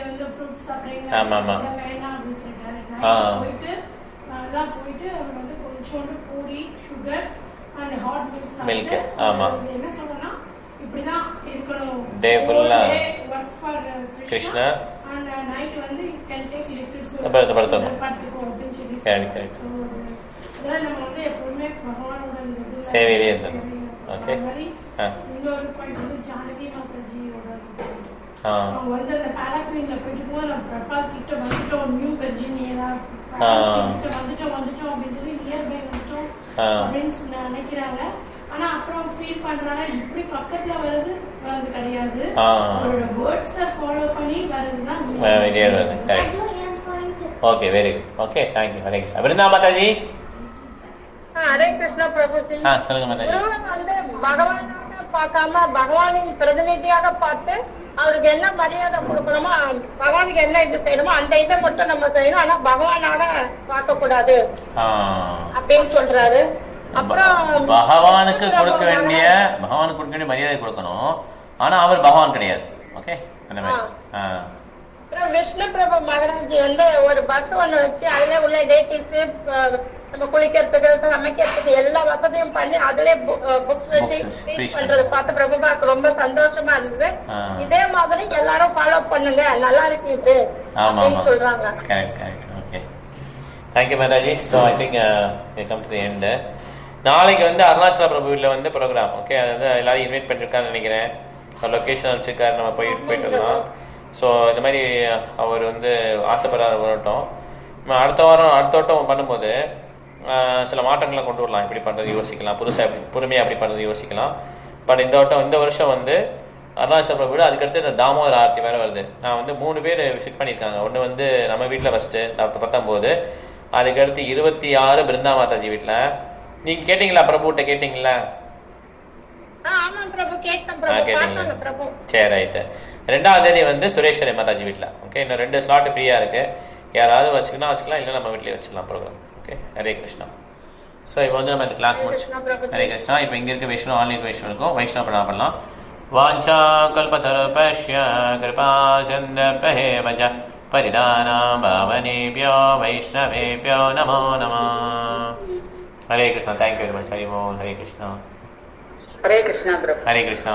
வந்து ஃப்ரூட்ஸ் சாப்பிடுங்க. ஆமா வேணாம் அப்படின்னு சொல்லிட்டாரு. போயிட்டு அவர் வந்து கொஞ்சோண்டு puri, sugar and hot milk ஆமா என்ன சொல்றேன்னா இப்படிதான் இருக்கணும். டே ஃபுல்லா work for Krishna and night வந்து யூ கேன் டேக் லிட்டில் படுத்துக்கோ அப்படின்னு சொல்லி. கரெக்ட். அதான் நம்ம வந்து எப்பவுமே பகவானோட சேவையிலே இருக்கணும். ஓகே. இன்னொரு பாயிண்ட் வந்து ஜானகி மாதாஜியோட அவங்க வந்து அந்த பாலக்வீன்ல போயிட்டு போது நம்ம பிரபாத் கிட்ட வந்துட்டோம், நியூ வெர்ஜினியா வந்துட்டோம் அப்படின்னு சொல்லி நியர் பை வந்துட்டோம் அப்படின்னு நினைக்கிறாங்க. ஆனா அப்புறம் ஃபீல் பண்றாங்க இப்படி பக்கத்துல வருது கிடையாது, அவரோட வேர்ட்ஸை ஃபாலோ பண்ணி வருதுதான். Okay, very good. Okay, thank you. Hare Krishna. Vrinda Mataji. Hare Krishna Prabhuji. சொல்லுங்க மாதாஜி. வந்து பகவானாக பார்க்காம பகவானின் பிரதிநிதியாக பார்த்து அவருக்கு என்ன மரியாதை கொடுக்கணுமோ, பகவானுக்கு என்ன இது செய்யணுமோ அந்த இதை மட்டும் நம்ம செய்யணும். ஆனா பகவானோட பார்க்க கூடாது அப்படின்னு சொல்றாரு. அப்புறம் பகவானுக்கு கொடுக்க வேண்டிய மரியாதை கொடுக்கணும். ஆனா அவர் பகவான் கிடையாது. ஓகே, அந்த மாதிரி. விஷ்ணு பிரபு மகராஜ் வந்து ஒரு பஸ் ஒண்ணு வச்சு அதுல உள்ள டேட்டிஸ் நம்ம குளிக்கிறதுக்கு சமைக்கிறதுக்கு எல்லா வசதியும் பண்ணி அதுல புக்ஸ் வச்சு டீச் பண்றது பார்த்து பிரபுபாக்கு ரொம்ப சந்தோஷமா இருந்தது. இதே மாதிரி எல்லாரும் ஃபாலோ பண்ணுங்க, நல்லா இருக்கு இது அப்படின்னு சொல்றாங்க. Thank you Mataji. So I think come to the end. நாளைக்கு வந்து அருணாச்சல பிரபு வீட்டில் வந்து ப்ரோக்ராம். ஓகே, அது வந்து எல்லாரும் இன்வைட் பண்ணிருக்காருன்னு நினைக்கிறேன். லொக்கேஷன் வச்சிருக்காரு, நம்ம போயிட்டு வரலாம். ஸோ இந்த மாதிரி அவர் வந்து ஆசைப்படுறாரு வரட்டும். அடுத்த வட்டம் பண்ணும்போது சில மாற்றங்களை கொண்டு வரலாம். எப்படி பண்ணுறது யோசிக்கலாம், புதுமையாக எப்படி பண்ணுறது யோசிக்கலாம். பட் இந்த வருஷம் வந்து அருணாச்சல பிரபு வீடு, அதுக்கடுத்து இந்த தாமோதர ஆர்த்தி வேறு வருது. நான் வந்து 3 பேர் ஃபிக்ஸ் பண்ணியிருக்காங்க. ஒன்று வந்து நம்ம வீட்டில் ஃபஸ்ட்டு 19, அதுக்கடுத்து 26 பிருந்தா மாதாஜி வீட்டில். நீங்கள் கேட்டிங்களா பிரபுட்ட? கேட்டிங்களா? சரி, ரைட்டு. 2ஆம் தேதி வந்து சுரேஸ்வரி மாதாஜி வீட்டில். ஓகே, இன்னும் 2 ஸ்லாட் ஃப்ரீயாக இருக்குது. யாராவது வச்சுக்கலாம், இல்லை நம்ம வீட்டிலே வச்சுக்கலாம் program. Okay, Hare Krishna. So இப்போ வந்து நம்ம இந்த கிளாஸ் முடிச்சு. ஹரே கிருஷ்ணா. இப்போ இங்கே இருக்க வைஷ்ணவ ஆன்லைன் வைஷ்ணவருக்கும் வைஷ்ணவ பிரணாமம் பண்ணலாம். வாஞ்சா கல்பதருபஷ்ய கிருபா சந்தர்பஹேவ ஜ பரிதானாம் பாவனேப்யோ வைஷ்ணவேப்யோ நமோ நமः. Hare Krishna. Thank you very much. Hari Om. Hare Krishna. Hare Krishna. Hare Krishna.